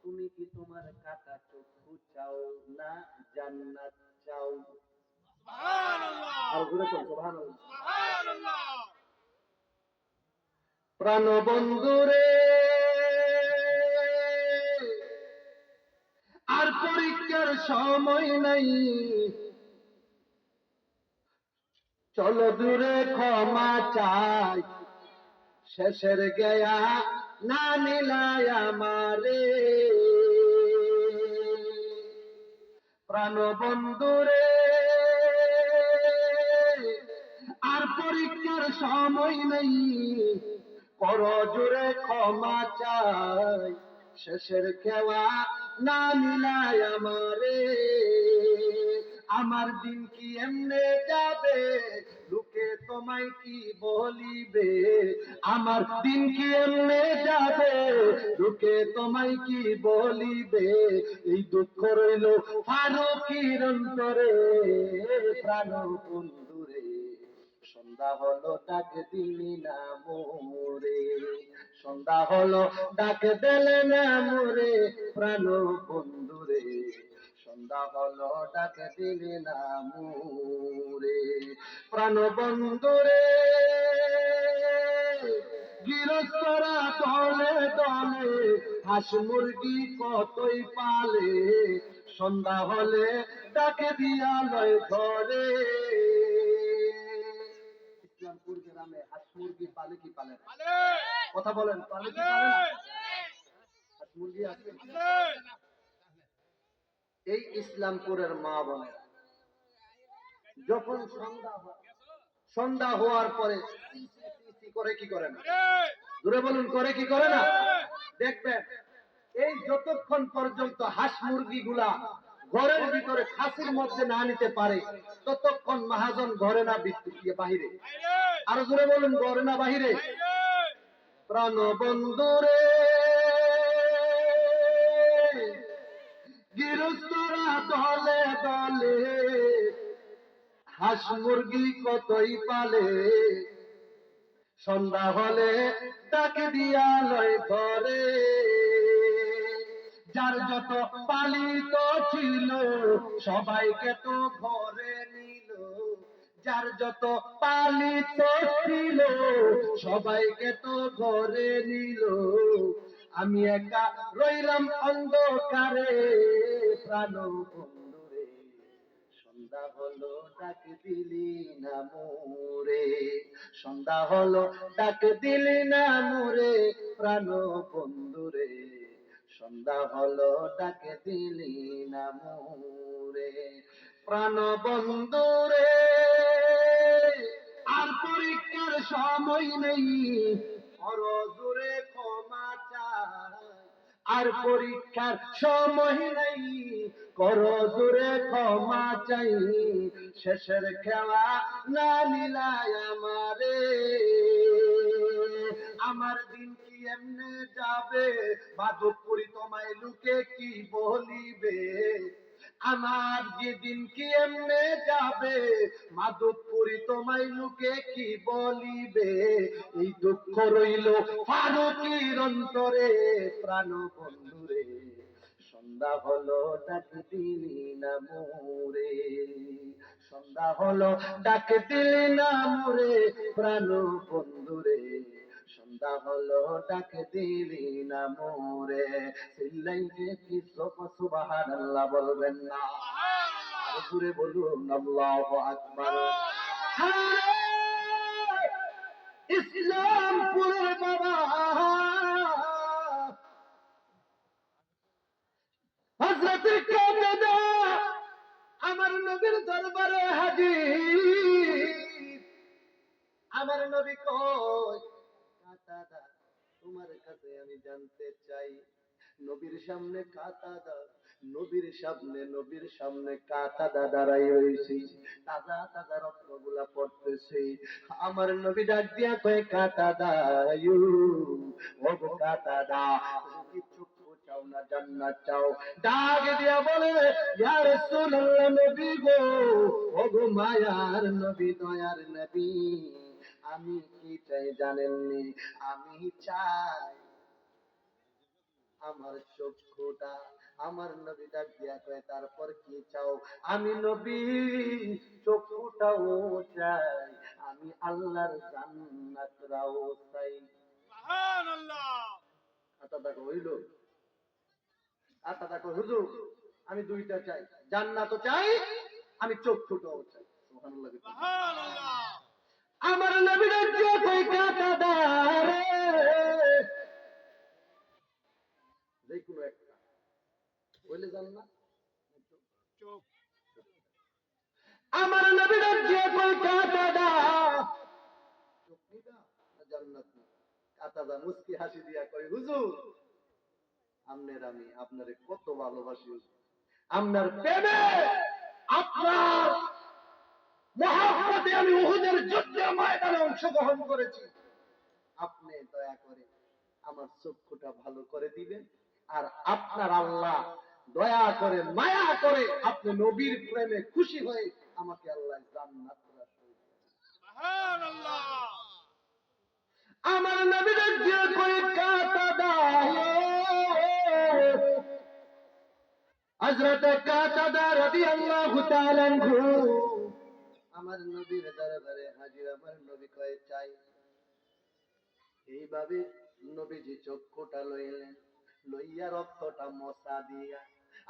তুমি কি তোমার কাটা চক্ষু চাও না জান্নাত চাও? সুবহানাল্লাহ। আর জোরে বলো সুবহানাল্লাহ। সুবহানাল্লাহ। প্রাণ বন্ধুরে, আর পরীক্ষার সময় নাই, চলো দূরে ক্ষমা চাই, শেষের গেয়া না নিলায় আমারে। প্রাণ বন্ধুরে, আর পরীক্ষার সময় নেই, কর জোরে ক্ষমা চাই, শেষের খেওয়া না মিলায় আমারে। আমার দিন কি এমনে যাবে, লোকে তোমায় কি বলিবে? আমার দিন কি এমনে যাবে, লোকে তোমায় কি বলিবে? এই দুঃখ রইল ফারুকীর অন্তরে। প্রাণ বন্ধুরে, সন্ধ্যা হলো ডাক দিলি না মোরে, সন্ধ্যা হলো ডাক দিলে না মোরে। প্রাণ বন্ধুরে, সন্ধ্যা হলো ডাক দিলি না মোরে। প্রাণ বন্ধুরে, গৃহস্থরা দলে দলে হাঁস মুরগি কতই পালে, সন্ধ্যা হলে ডাকে দিয়া লয় ঘরে। ইসলামপুর গ্রামে হাঁস মুরগি পালে কি পালে না? কথা বলেন, পালে কি পালে না? হাঁস মুরগি আছে। এই ইসলামপুরের মা বোনেরা যখন সন্ধ্যা হওয়ার পরে করে কি করে না? জোরে বলুন, করে কি করে না? দেখবেন এই যতক্ষণ পর্যন্ত হাঁস মুরগি গুলা ঘরের ভিতরে খাসির মধ্যে না নিতে পারে, ততক্ষণ মহাজন ঘরে না বাহিরে। আরো জোরে বলুন, ঘরে না বাহিরে? প্রাণ বন্ধুরে, গৃহস্থরা দলে দলে হাঁস মুরগি কতই পালে, সন্ধ্যা হলে ডাকে দিয়া লয় ঘরে। যার যত পালিত ছিল সবাইকে তো ঘরে নিল, যার যত পালিত ছিল সবাইকে তো ঘরে নিল, আমি একা রইলাম অন্ধকারে। প্রাণ বন্ধুরে, সন্ধ্যা হলো ডাক দিলি না মোরে, সন্ধ্যা হলো ডাক দিলি না মোরে। প্রাণ বন্ধুরে, সন্ধ্যা হলো ডাক দিলি না মোরে। প্রাণ বন্ধুরে, আর পরীক্ষার সময় নেই, কর জোরে ক্ষমা চাই, আর পরীক্ষার সময় নাই, করো জোরে ক্ষমা চাই, শেষের খেলা না নিলায় আমারে, আমার দিন কি এমনে যাবে, মাধবপুরি তোমায় লুকে কি বলিবে, আমার যেদিন কি এমনে যাবে, মাধবপুরি তোমায় লুকে কি বলিবে, এই দুঃখ রইল ফারুকির অন্তরে, প্রাণ বন্ধুরে সন্ধ্যা হলো ডাক দিলি না মোরে, সন্ধ্যা হলো ডাক দিলি না মোরে, প্রাণ বন্ধুরে সন্ধ্যা হলো ডাক দিলি না মোরে, চিল্লাইতে কি সুবহানাল্লাহ বলবেন না, আর জোরে বলুন আল্লাহু আকবার। ইসলামপুরের বাবা হযরত কাদা আমার নবীর দরবারে হাজির, আমার নবী কই কাদা তোমার কাছে আমি জানতে চাই, নবীর সামনে কাদা, নবীর সামনে কাদা দাঁড়াই রয়েছে, তাজা তাজা রক্তগুলা পড়তেছে, আমার নবী ডাক দিয়া কয় কাদা, ও কাদা তুমি চক্ষু চাও না জান্নাত চাও, ডাক দিয়া বলে ইয়া রাসূলুল্লাহ নবী গো, ও গো মায়ার নবী দয়ার নবী, আমি কি চাই জানেননি, আমি চাই আমার চক্ষুটা, আমার নবী ডাক দিয়া কয় তারপর কি চাও, আমি নবী চক্ষুটাও চাই, আমি আল্লাহর জান্নাতরাও চাই। সুবহানাল্লাহ। আতা দেখো হইল, আতা দেখো হুজুর আমি দুইটা চাই, জান্নাতও চাই, আমি চক্ষুটাও চাই। সুবহানাল্লাহ সুবহানাল্লাহ। আমার নবী ডাক দিয়া কয় কাদা রে, যে কোনো একটা বলে যান না, আমার নবী ডাক দিয়ে কই কাঁটা চোখ নিবা না জান্নাত নিবা, কাঁটা মুস্কি হাসি দিয়া কই হুজুর আমনের আমি আপনারে কত ভালোবাসি, আপনার প্রেমে আপনার মহব্বতে আমি উহুদের যুদ্ধে ময়দানে অংশগ্রহণ করেছি, আপনি দয়া করে আমার চক্ষুটা ভালো করে দিবেন, আর আপনার আল্লাহ দয়া করে মায়া করে আপনি নবীর প্রেমে খুশি হয়ে আমাকে আল্লাহ জান্নাত সুবহানাল্লাহ। আমার নবীর দিয়ে কই কাঁটা দাও, হযরত কাঁটা রাদিয়াল্লাহু তাআলা আনহু আমার নবীর দরবারে হাজির, আমার নবী কয় চাই, এইভাবে নবীজি চক্ষুটা লইলেন, লইয়া রক্তটা মশা দিয়া,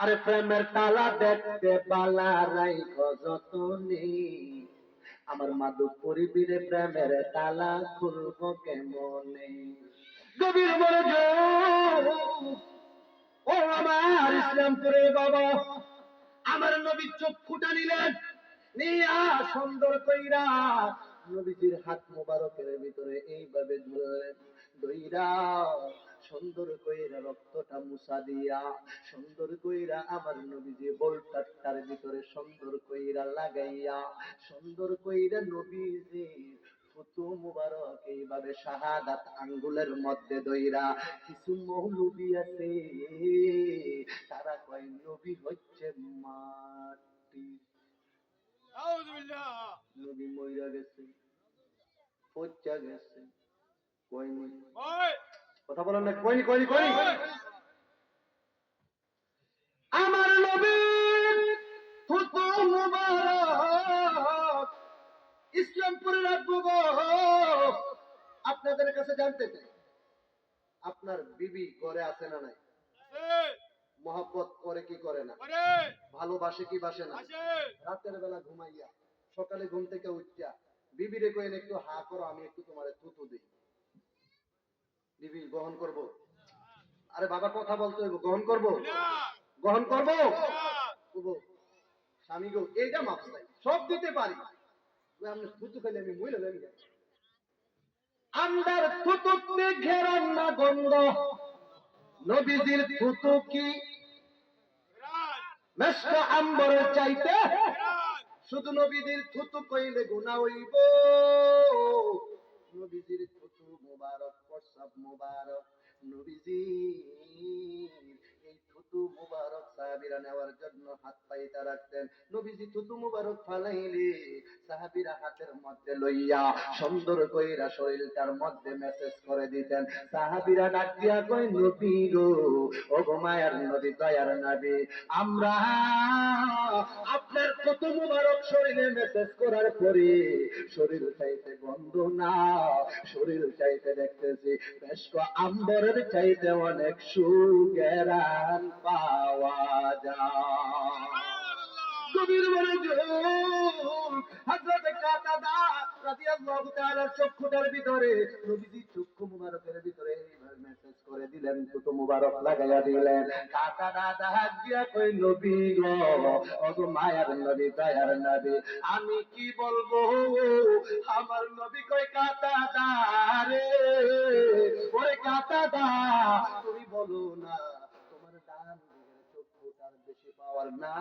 আরে প্রেমের তালা দেখতে পালা রাইখো যতনে, আমার মাধবপুরী বীরে প্রেমের তালা খুলবো কেমনে, গভীর মনোযোগ ও আমার ইসলামপুরের বাবা, আমার নবী চক্ষুটা নিলেন, নিয়া সুন্দর কইরা নবীজির হাত মোবারকের ভিতরে এইভাবে ধরলেন, ধইরা সুন্দর কইরা রক্তটা মুছা দিয়া, সুন্দর কইরা আমার নবীজি বোলটার ভিতরে সুন্দর কইরা লাগাইয়া, সুন্দর কইরা নবীজি ফুতু মুবারক এইভাবে শাহাদাত আঙ্গুলের মধ্যে ধইরা, কিছু মৌলবি আছে তারা কয় নবী হচ্ছে মাটি, নবী মইরা গেছে, পচা গেছে, কইনি কথা বলেন না, কইনি কইনি কইনি, আমার নবী ফুতু মুবারক ইসলামপুরের আব্বু গো, আপনাদের কাছে জানতে চাই আপনার বিবি ঘরে আছে না নাই, মহব্বত করে কি করে না, ভালোবাসে কি বাসে না, রাতের বেলা ঘুমাইয়া সকালে ঘুম থেকে উঠিয়া বিবিরে কইন একটু হা করো আমি একটু তোমারে থুতু দিই, বিবি গ্রহণ করব, আরে বাবা কথা বলতে হইব, গ্রহণ করব গ্রহণ করব, স্বামী গো এইটা মাপসাই সব দিতে পারি, আপনি থুতু খাইলে আমি মইলা যাই, আমদার থুতুতে ঘেরান না গন্ধ, নবীজির থুতু কি মেশক আম্বরের চাইতে? শুধু নবীজির থুতু কইলে গুনাহ হইব? নবীজির থুতু মুবারক, প্রস্রাব মুবারক, নবীজির এই থুতু মুবারক সাহাবীরা নেওয়ার জন্য হাত পাইতা রাখতেন। নবীজি থুতু মুবারক ফালাইলে সাহাবীরা হাতের মধ্যে লইয়া সুন্দর কইরা শরীরটার মধ্যে মেসেজ করে দিতেন। সাহাবীরা ডাক দিয়া কয়, নবী গো, ও গো মায়ার নবী, দয়ার নবী, আমরা আপনার থুতু মুবারক শরীরে মেসেজ করার পরে শরীর চাইতে গন্ধ না, শরীর চাইতে দেখতেছি মেশক আম্বরের চাইতে অনেক সুগেরান পাওয়া যায়। গভীর মনোযোগ। হযরত কাতাদা রাদিয়াল্লাহু তাআলা চক্ষুটার ভিতরে, নবীজি চক্ষু মুবারকের ভিতরে এইভাবে মেসেজ করে দিলেন, থুতু মুবারক লাগাইয়া দিলেন। কাতাদা ডাক দিয়া কই, নবী গো, ওগো মায়ার নবী, দয়ার নবী, আমি কি বলবো? আমার নবী কই, কাতাদা রে, ওরে কাতাদা, তুমি বলো না তোমার ডান দিকের চক্ষুটার বেশি পাওয়ার না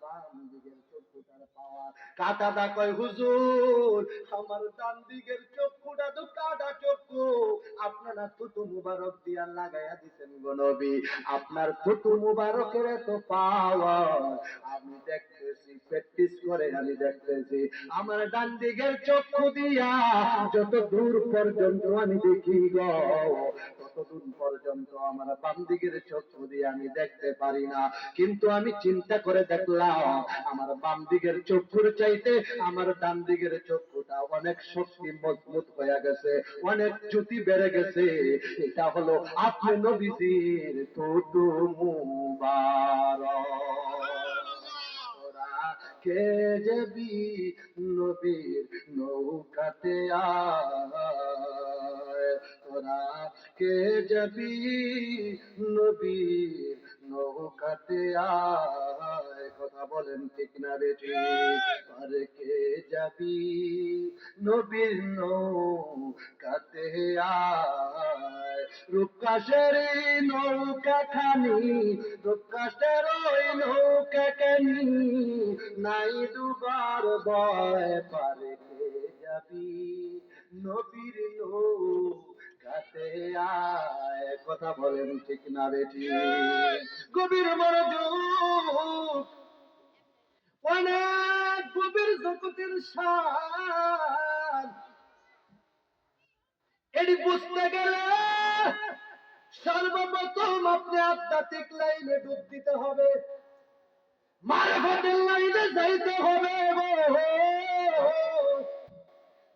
বাম দিকের চক্ষুটার পাওয়ার? কাতাদা কয়, হুজুর, আমার ডান দিকের চক্ষুটা তো কাটা চক্ষু, আপনারা থুতু মুবারক দিয়া লাগাইয়া দিছেন গো নবী, আপনার থুতু মুবারকের এত পাওয়ার আমি দেখতেছি, প্র্যাকটিস করে আমি দেখতেছি, আমার ডান দিকের চক্ষু দিয়া যত দূর পর্যন্ত আমি দেখি গো, ততদূর পর্যন্ত আমার বাম দিকের চক্ষু দিয়ে আমি দেখতে পারি না। কিন্তু আমি চিন্তা করে দেখলাম, আমার বাম দিকের চক্ষুর চাইতে আমার ডান দিকের চক্ষুটা অনেক শক্তি মজবুত হয়ে গেছে, অনেক জ্যোতি বেড়ে গেছে। এটা হলো আপনি নবীজির থুতু মুবারক। কে যাবি নবীর নৌকাতে আয়, তোরা কে যাবি নবীর নৌকাতে আয়, কথা বলেন ঠিক না বেঠি? আরে কে যাবি নবীর নৌকাতে আয়, রূপকাশের নৌকা খানি, রূপকাশের ওই নৌকা খানি, নাই দুবার ভয়, পারে কে যাবি নবীর নৌকাতে আয়, কথা বলেন ঠিক না বেঠি? গভীর মনোযোগ। অনেক গভীর জগতের শান, এটি বুঝতে গেলে সর্বপ্রথম আপনি আধ্যাত্মিক লাইনে ডুব দিতে হবে, মারিফাতের লাইনে যাইতে হবে।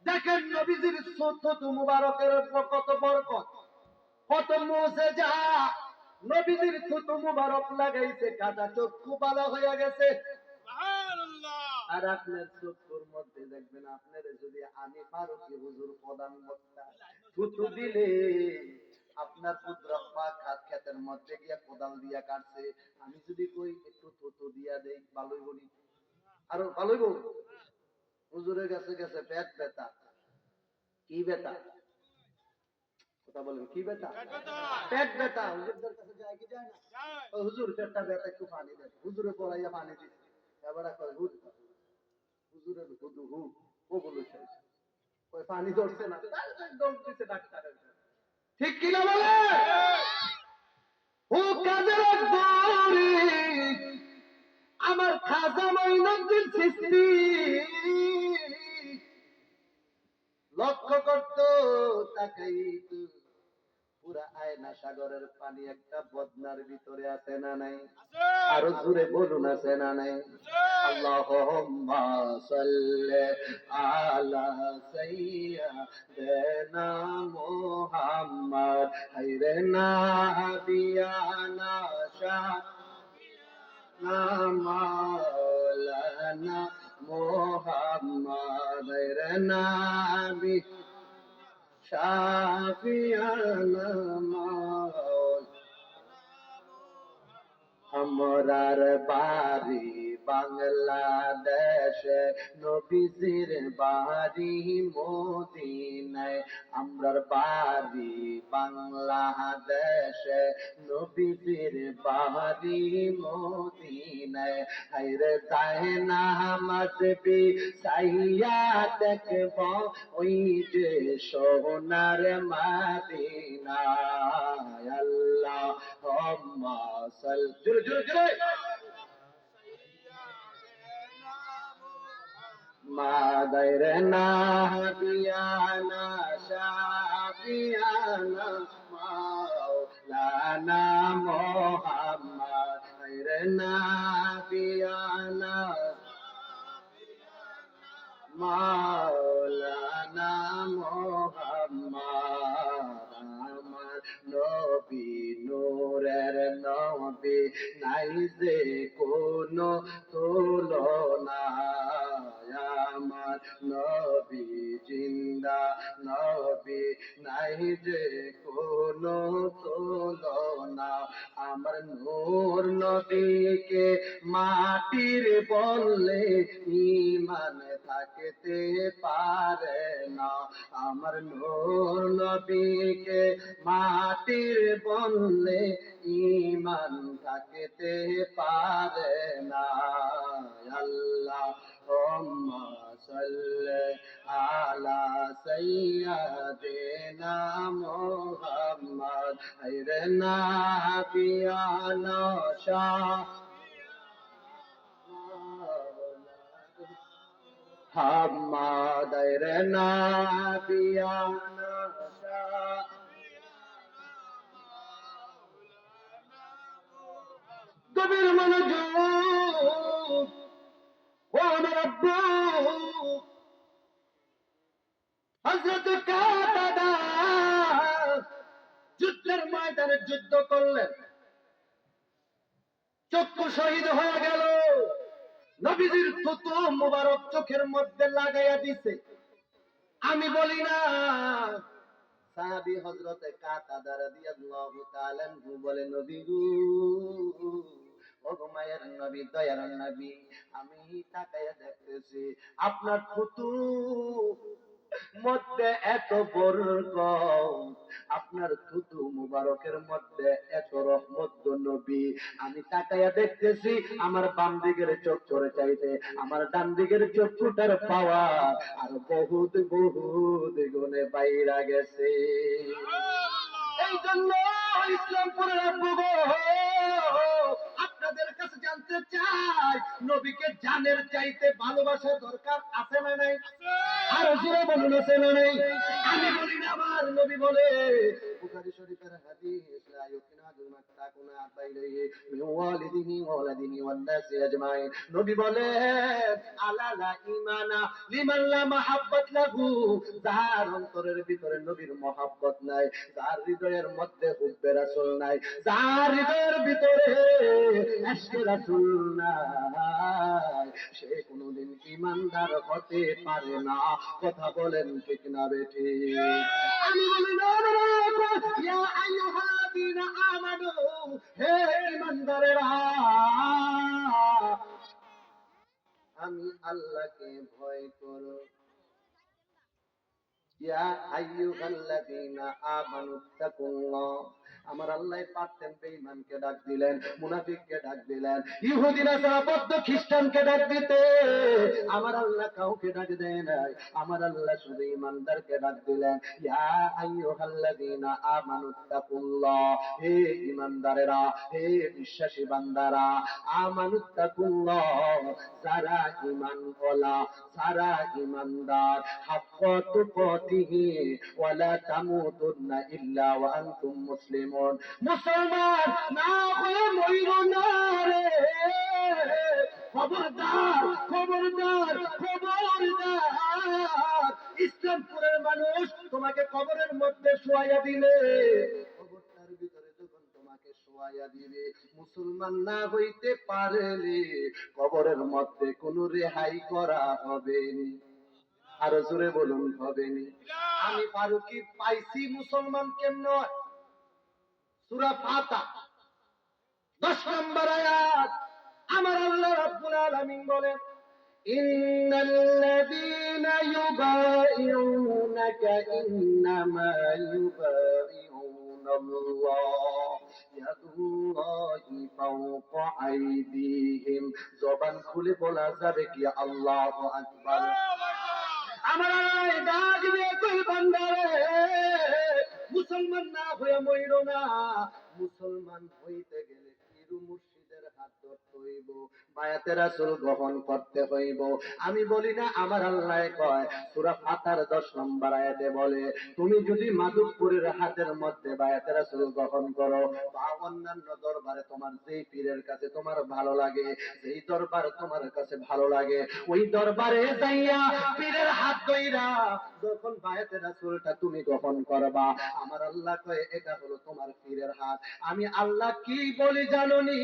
দেখেন নবীজির থুতু মুবারকের কত বরকত, কত মুজিজা। নবীজির থুতু মুবারক লাগাইছে, কাটা চক্ষু ভালো হয়ে গেছে। আর আপনার চক্ষুর মধ্যে দেখবেন, আপনার যদি আমি ফারুকী হুজুর প্রধান বক্তা থুতু দিলে আপনার পুত্র পাক হাত ক্ষেতের মধ্যে গিয়া কোদাল দিয়া কাটছে, আমি যদি কই একটু থুতু দিয়া দেই, ভালোই বলি, আরো ভালোই বল। হুজুরের কাছে গেছে পেট ব্যথা, কি ব্যথা? কথা বলেন, কি ব্যথা? পেট ব্যথা। হুজুরদের কাছে যায় কি যায় না? হুজুর পেটটা ব্যথা, একটু পানি দেন। হুজুরে পড়াইয়া পানি দিচ্ছে, এবার কয় হুজুরের হুদু হু ও বলেছে, ওই পানি ধরছে না, দৌড় দিচ্ছে ডাক্তারের। ঠিক কিনা বলে? ও কাজে লাগবে আমার খাজা মঈনুদ্দিন চিশতি লক্ষ্য করতো, তাকাইতো, পুরা আয়না সাগরের পানি একটা বদনার ভিতরে আছে না নাই? আরো জোরে বলুন, আছে না নাই? আল্লাহুম্মা সাল্লি আলা সাইয়্যিদিনা মুহাম্মদ, হায়রে নাবিয়ানা শাফিনা মাওলানা মুহাম্মদ, হায়রে নাবি শাফিয়ানা আমরার বাড়ি বাংলাদেশে, নবীজির বাড়ি মদিনায়, আমরার বাড়ি বাংলাদেশে নবীজির বাড়ি মদিনায়। হায়রে যায় না মাসবি সাইয়া দেখব ওই যে সোনার মদিনা। আল্লাহুম্মা সাল্লি, জোরে জোরে জোরে, মাদাইরনা হাদিয়ানা শাফিয়ানা মাওলানা মুহাম্মদ। হায়রনা হাদিয়ানা মাওলানা মুহাম্মদ। আমার নবী নূরের নবী, নাই যে কোনো তুলনা। আমার নবী জিন্দা নবী, নাই যে কোনো তুলনা। আমার নূর নবীকে মাটির বললে ঈমান থাকতে পারে না। আমার নূর নবীকে মাটির বললে ঈমান থাকতে পারে না। আল্লাহুম্মা সাল্লি আলা সাইয়্যিদিনা মুহাম্মদ। হায়রে নাবিয়ানা শাহ হাম্মাদ। হায়রে নাবিয়ানা শাহ গভীর মনোযোগ, ও আমার আব্বু হযরত কাতাদা যুদ্ধের ময়দানে যুদ্ধ করলেন, চক্ষু শহীদ হয়ে গেল। নবীজির থুতু মুবারক চোখের মধ্যে লাগাইয়া দিছে। আমি বলি না, সাহাবী হযরতে কাতাদা রাদিয়াল্লাহু তাআলা আনহু বলে, নবী গো, ও গো মায়ের নবী, দয়ার নবী, আমি তাকায়া দেখতেছি আপনার থুতু মধ্যে এত বরকত, আপনার থুতু মুবারকের মধ্যে এত রহমত নবী। আমি তাকায়া দেখতেছি আমার বাম দিকের চক্ষুর চাইতে আমার ডান দিকের চক্ষুটার পাওয়া আর বহুত বহুত গুণে বাইরা গেছে। এই জন্য ইসলামপুরের আব্বু গো, আপনাদের কাছে জানতে চাই, নবীকে জানের চাইতে ভালোবাসা দরকার আছে না নাই? আর জোরে বলুন, আছে না নাই? আমি বলি না, আমার নবী বলে, বুখারী শরীফের হাদিস, লা ইউকিনা দুমাত্তাকুনা বাইলিহি মিন ওয়ালিদিহি ওয়ালাদিহি ওয়ান নাসি আজমাইন। নবী বলে, আলা লা ঈমানা লিমান লা মাহাব্বাত লাহু, যার অন্তরের ভিতরে নবীর মহব্বত নাই, যার হৃদয়ের মধ্যে হুব্বে রাসূল নাই, যার হৃদয়ের ভিতরে ইশকে রাসূল নাই, সে কোনদিন ঈমানদার হতে পারে না। কথা বলেন ঠিক না বেঠিক? আমি বলি না, ইয়া আইয়ুহাল্লাযীনা আমানু, হে ঈমানদারেরা, আমি আল্লাহকে ভয় করো। ইয়া আইয়ুহাল্লাযীনা আমানুত্তাকুল্লাহ, আমার আল্লাহ পারতেন বেঈমানকে ডাক দিলেন, মুনাফিককে ডাক দিলেন, ইহুদি নাসারা বৌদ্ধ খ্রিস্টানকে ডাক দিতে, আমার আল্লাহ কাউকে ডাক দেয় নাই। আমার আল্লাহ শুধু ঈমানদারকে ডাক দিলেন, ইয়া আইয়ুহাল্লাযীনা আমানুত্তাকুল্লাহ, হে ঈমানদারেরা, হে বিশ্বাসী বান্দারা, আমানুত্তাকুল্লাহ, যারা ঈমানওয়ালা, যারা ঈমানদার, হাক্কা তুকাতিহি ওয়া লা তামুতুন্না ইল্লা ওয়া আনতুম মুসলিমুন। মুসলমান না হয়ে মইরো না রে, খবরদার খবরদার খবরদার। ইসলামপুরের মানুষ তোমাকে কবরের মধ্যে শোয়াইয়া দিলে, কবরটার ভিতরে যখন তোমাকে শোয়াইয়া দিবে, মুসলমান না হইতে পারলে কবরের মধ্যে কোনো রেহাই করা হবে না। আরো জোরে বলুন, হবে না। আমি ফারুকি পাইছি মুসলমান কেমন হয়? সূরা ফাতিহা 10 নম্বর আয়াত, আমার আল্লাহ রাব্বুল আলামিন বলেন, ইন্নাল্লাযীনা ইউবাইউনাকা ইন্নামা ইউবাইউনা ইন্নাল্লাহ ইয়াদুল্লাহি ফাওকা আইদিহিম। জবান খুলে বলা যাবে কি আল্লাহু আকবার। আমার আল্লাহ ডাক দিয়ে কই বান্দারে, মুসলমান না হয়ে মইরো না, মুসলমান হইতে গেলে পীর মুর্শিদের হাত ধরতে হইব, বায়াতে রাসূল গ্রহণ করতে হইব। আমি বলি না, আমার আল্লাহ কয় সূরা ফাতার 10 নম্বর আয়াতে বলে, তুমি যদি মাধবপুরের হাতের মধ্যে বায়াতে রাসূল গ্রহণ করো বা অন্যান্য দরবারে তোমার যেই পীরের কাছে তোমার ভালো লাগে, যেই দরবার তোমার কাছে ভালো লাগে, ওই দরবারে যাইয়া পীরের হাত ধইরা যখন বায়াতে রাসূলটা তুমি গ্রহণ করবা, আমার আল্লাহ কয় এটা হলো তোমার পীরের হাত। আমি আল্লাহ কি বলি জানোনি?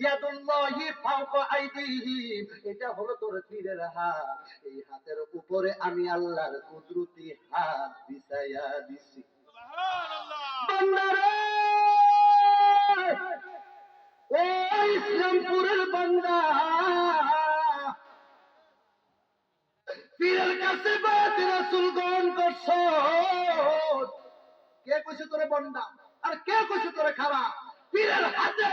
ইয়াদুল্লাহি ফাওকা আইদিহিম, এটা হলো তোর পীরের হাত। এই হাতের উপরে আমি আল্লাহর কুদরতি হাত বিছায়া দিছি। সুবহানাল্লাহ। বান্দারে, ও ইসলামপুরের বান্দা, পীরের কাছে বায়াতে রাসূল গ্রহণ করছো, কে কইছে তোরে বন্ডা আর কে কইছে তোরে খারাপ? পীরের হাতে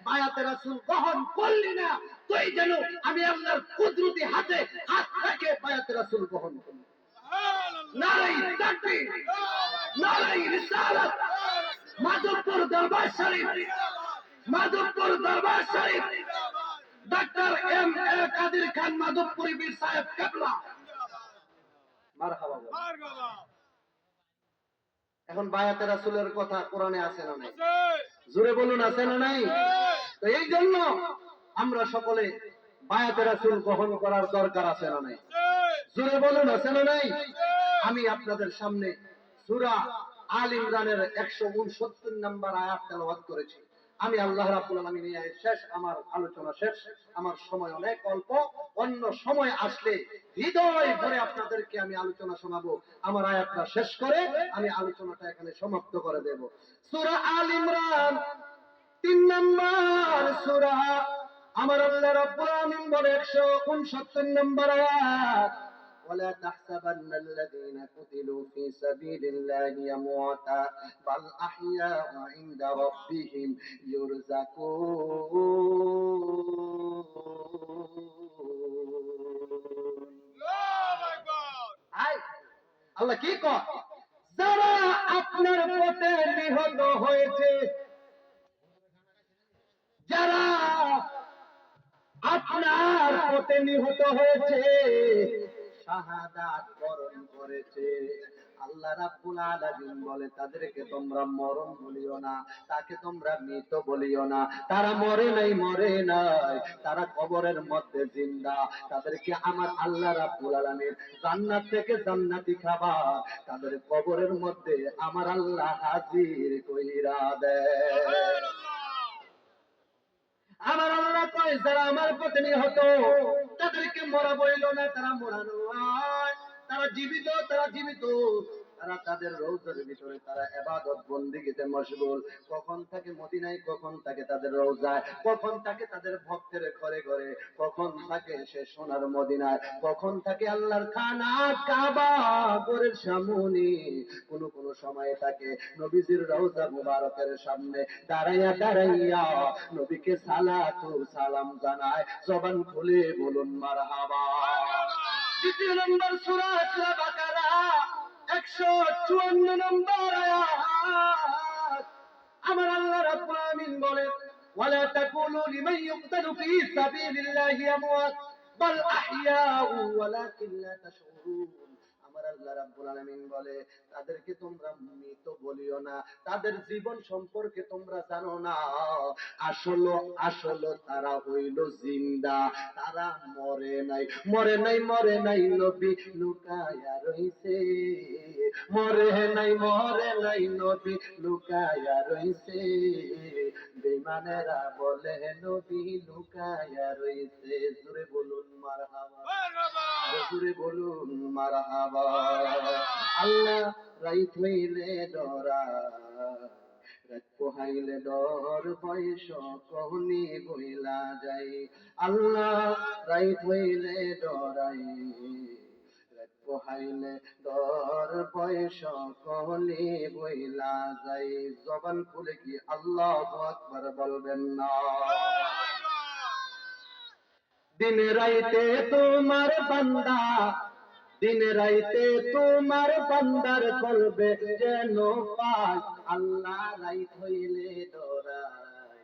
বায়াতে রাসূল গ্রহণ করলি না, তুই যেন আমি আল্লাহর কুদরতি হাতে হাত রেখে বায়াতে রাসূল গ্রহণ করলি। সুবহানাল্লাহ। নারায়ে তাকবীর, নারায়ে রিসালাত। মাধবপুর দরবার শরীফ, মাধবপুর দরবার শরীফ, ডক্টর এম এ কাদের খান মাধবপুরি বীর সাহেব কেবলা। মারহাবা মারহাবা। এখন বায়াতে রাসূলের কথা কোরআনে আছে না নাই? জোরে বলুন আছে না নাই? তো এই জন্য আমরা সকলে বায়াতে রাসূল গ্রহণ করার দরকার আছে না নাই? জোরে বলুন আছে না নাই? আমি আপনাদের সামনে সূরা আল ইমরানের 169 নম্বর আয়াত তেলাওয়াত করেছি। আমি আল্লাহ রাব্বুল আলামিন নিয়ে শেষ, আমার আলোচনা শেষ, আমার সময় অনেক অল্প, অন্য সময় আসলে হৃদয় ভরে আপনাদেরকে আমি আলোচনা শোনাবো। আমার আয়াতটা শেষ করে আমি আলোচনাটা এখানে সমাপ্ত করে দেব। সূরা আল ইমরান 3 নম্বর সূরা, আমার আল্লাহ রাব্বুল আলামিন বলে 169 নম্বর আয়াত, ولا تحسبن الذين قتلوا في سبيل الله أمواتا بل أحياء عند ربهم يرزقون। আল্লাহ কি কয়? যারা আপনার পথে নিহত হয়েছে, যারা আপনার পথে নিহত হয়েছে, শাহাদাত বরণ করেছে, আল্লাহ রাব্বুল আলামিন বলে তাদেরকে তোমরা মরণ বলিও না, তাকে তোমরা মৃত বলিও না। তারা মরে নাই, মরে নাই, তারা কবরের মধ্যে জিন্দা। তাদেরকে আমার আল্লাহ রাব্বুল আলামিন জান্নাত থেকে জান্নাতি খাবার তাদের কবরের মধ্যে আমার আল্লাহ হাজির কইরা দেয়। আমার আল্লাহ কয় যারা আমার পথে নিহত তাদেরকে মরা বইল না, তারা মরা নয়, তারা জীবিত, তারা জীবিত। তারা তাদের রওজার ভিতরে তারা ইবাদত বন্দেগীতে মশগুল। কখন থাকে মদিনায়, কখন থাকে তাদের রওজায়, কখন থাকে তাদের ভক্তের ঘরে ঘরে, কখন থাকে সে সোনার মদিনায়, কখন থাকে আল্লাহর খানা কাবা ঘরের সামনে, কোন কোন সময়ে থাকে নবীজির রওজা মুবারকের সামনে দাঁড়াইয়া দাঁড়াইয়া নবীকে সালাতু সালাম জানায়। জবান খুলে বলুন মারহাবা। দ্বিতীয় নম্বর সূরা সূরা বাকারা 154 নম্বর আয়াত, আমার আল্লাহ রাব্বুল আলামিন বলেন ওয়ালা তাকুলু লিমান ইউকতালু ফি সাবিলিল্লাহি আমওয়াত বাল আহইয়াউ ওয়ালাকিন লা তাশউরুন। আমার আল্লাহ রাব্বুল আলামিন বলে তাদেরকে তোমরা মৃত বলিও না, তাদের জীবন সম্পর্কে তোমরা জানো না। আসলে আসলে তারা হইল জিন্দা, তারা মরে নাই, মরে নাই, মরে নাই, নবী লুকায়া রইছে, মরে নাই, মরে নাই, নবী লুকায়া রইছে। বেঈমানেরা বলে নবী লুকায়া রইছে। জোরে বলুন মারহাবা, মারহাবা, জোরে বলুন মারহাবা। আল্লাহ রাইত হইলে ডরা, রাত পোহাইলে ডর, বয়স কহনি বইলা যাই। আল্লাহ রাইত হইলে ডরাই, রাত পোহাইলে ডর বয়স কহলে বইলা যাই। জবান খুলে কি আল্লাহু আকবার বলবেন না? দিন রাইতে তোমার বান্দা, দিন রাইতে তোমার বান্দার করবে যেন পাই। আল্লাহ রাইত হইলে ডরাই,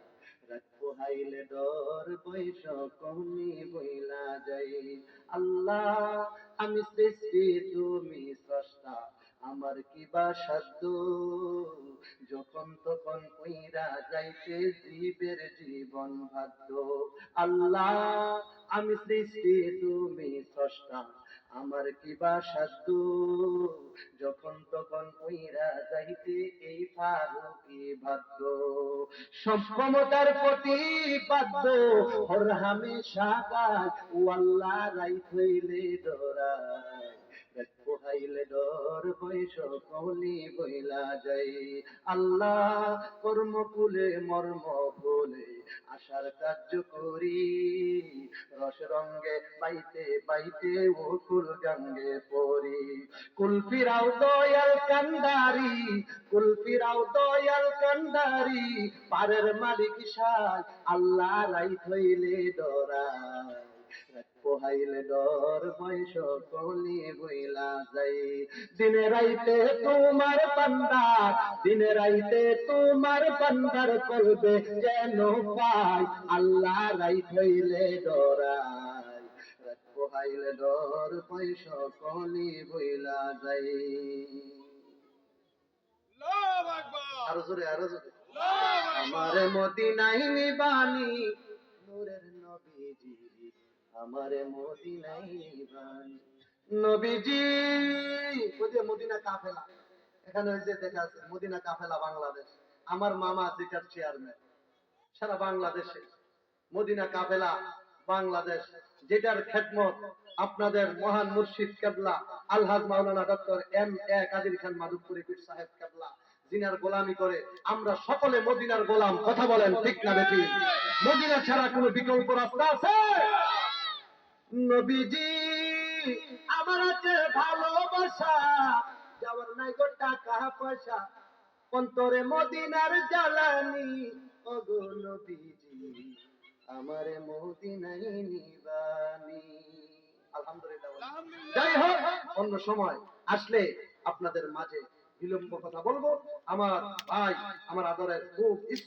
রাত পোহাইলে ডর বৈশ কমনি বইলা যাই। আল্লাহ আমি সৃষ্টি তুমি স্রষ্টা, আমার কি বা সাধ্য, যখন তখন কইরা যাইতে জীবের জীবন ভাগ্য। আল্লাহ আমি সৃষ্টি তুমি স্রষ্টা, আমার কি বা সাধ্য, যখন তখন কইরা যাইতে এই ফারুকি ভাগ্য। সব ক্ষমতার প্রতিপাদ্য হর হামেশা গায়, ও আল্লাহ রাইত হইলে ডরাই, রাত পোহাইলে ডর বৈশ কহলি বইলা যাই। আল্লাহ কর্মকুলে মর্ম ভুলে আশার কার্য করি, রস রঙ্গে বাইতে বাইতে ও কুল গঙ্গে পড়ি। কুল ফিরাও দয়াল কান্দারি, কুল ফিরাও দয়াল কান্দারি, পারের মালিক সাই আল্লাহ রাইত হইলে ডরাই, রাত পোহাইলে ডর বয়স কলি বইলা যাই। দিনে রাইতে তোমার বান্দা, দিনে রাইতে তোমার বান্দার করবে যেন পাই। আল্লাহ রাইত হইলে ডরাই, রাত পোহাইলে ডর বয়স কলি বইলা যাই। আরো জোরে, আরো জোরে। আমারে মদিনায় নিবানি নূরের নবীজি, আমারে মদিনায় নিবানি নবীজি। ওই যে মদিনা কাফেলা, এখানে ওই যে দেখা আছে মদিনা কাফেলা বাংলাদেশ, আমার মামা যেটার চেয়ারম্যান সারা বাংলাদেশে। মদিনা কাফেলা বাংলাদেশ, যেটার খেদমত আপনাদের মহান মুর্শিদ কেবলা আলহাজ মাওলানা ডক্টর এম এ কাদির খান মাধবপুরী পীর সাহেব কেবলা, জিনার গোলামি করে আমরা সকলে মদিনার গোলাম। কথা বলেন ঠিক না বেঠিক? মদিনা ছাড়া কোনো বিকল্প রাস্তা আছে? নবীজি আমার আছে ভালোবাসা, যাওয়ার নাই গো টাকা পয়সা, অন্তরে মদিনার জ্বালানি। ওগো নবীজি আমারে মদিনায় নিবানি। আলহামদুলিল্লাহ। যাই হোক, অন্য সময় আসলে আপনাদের মাঝে বিলম্ব কথা বলবো। আমার ভাই, আমার আদরের খুব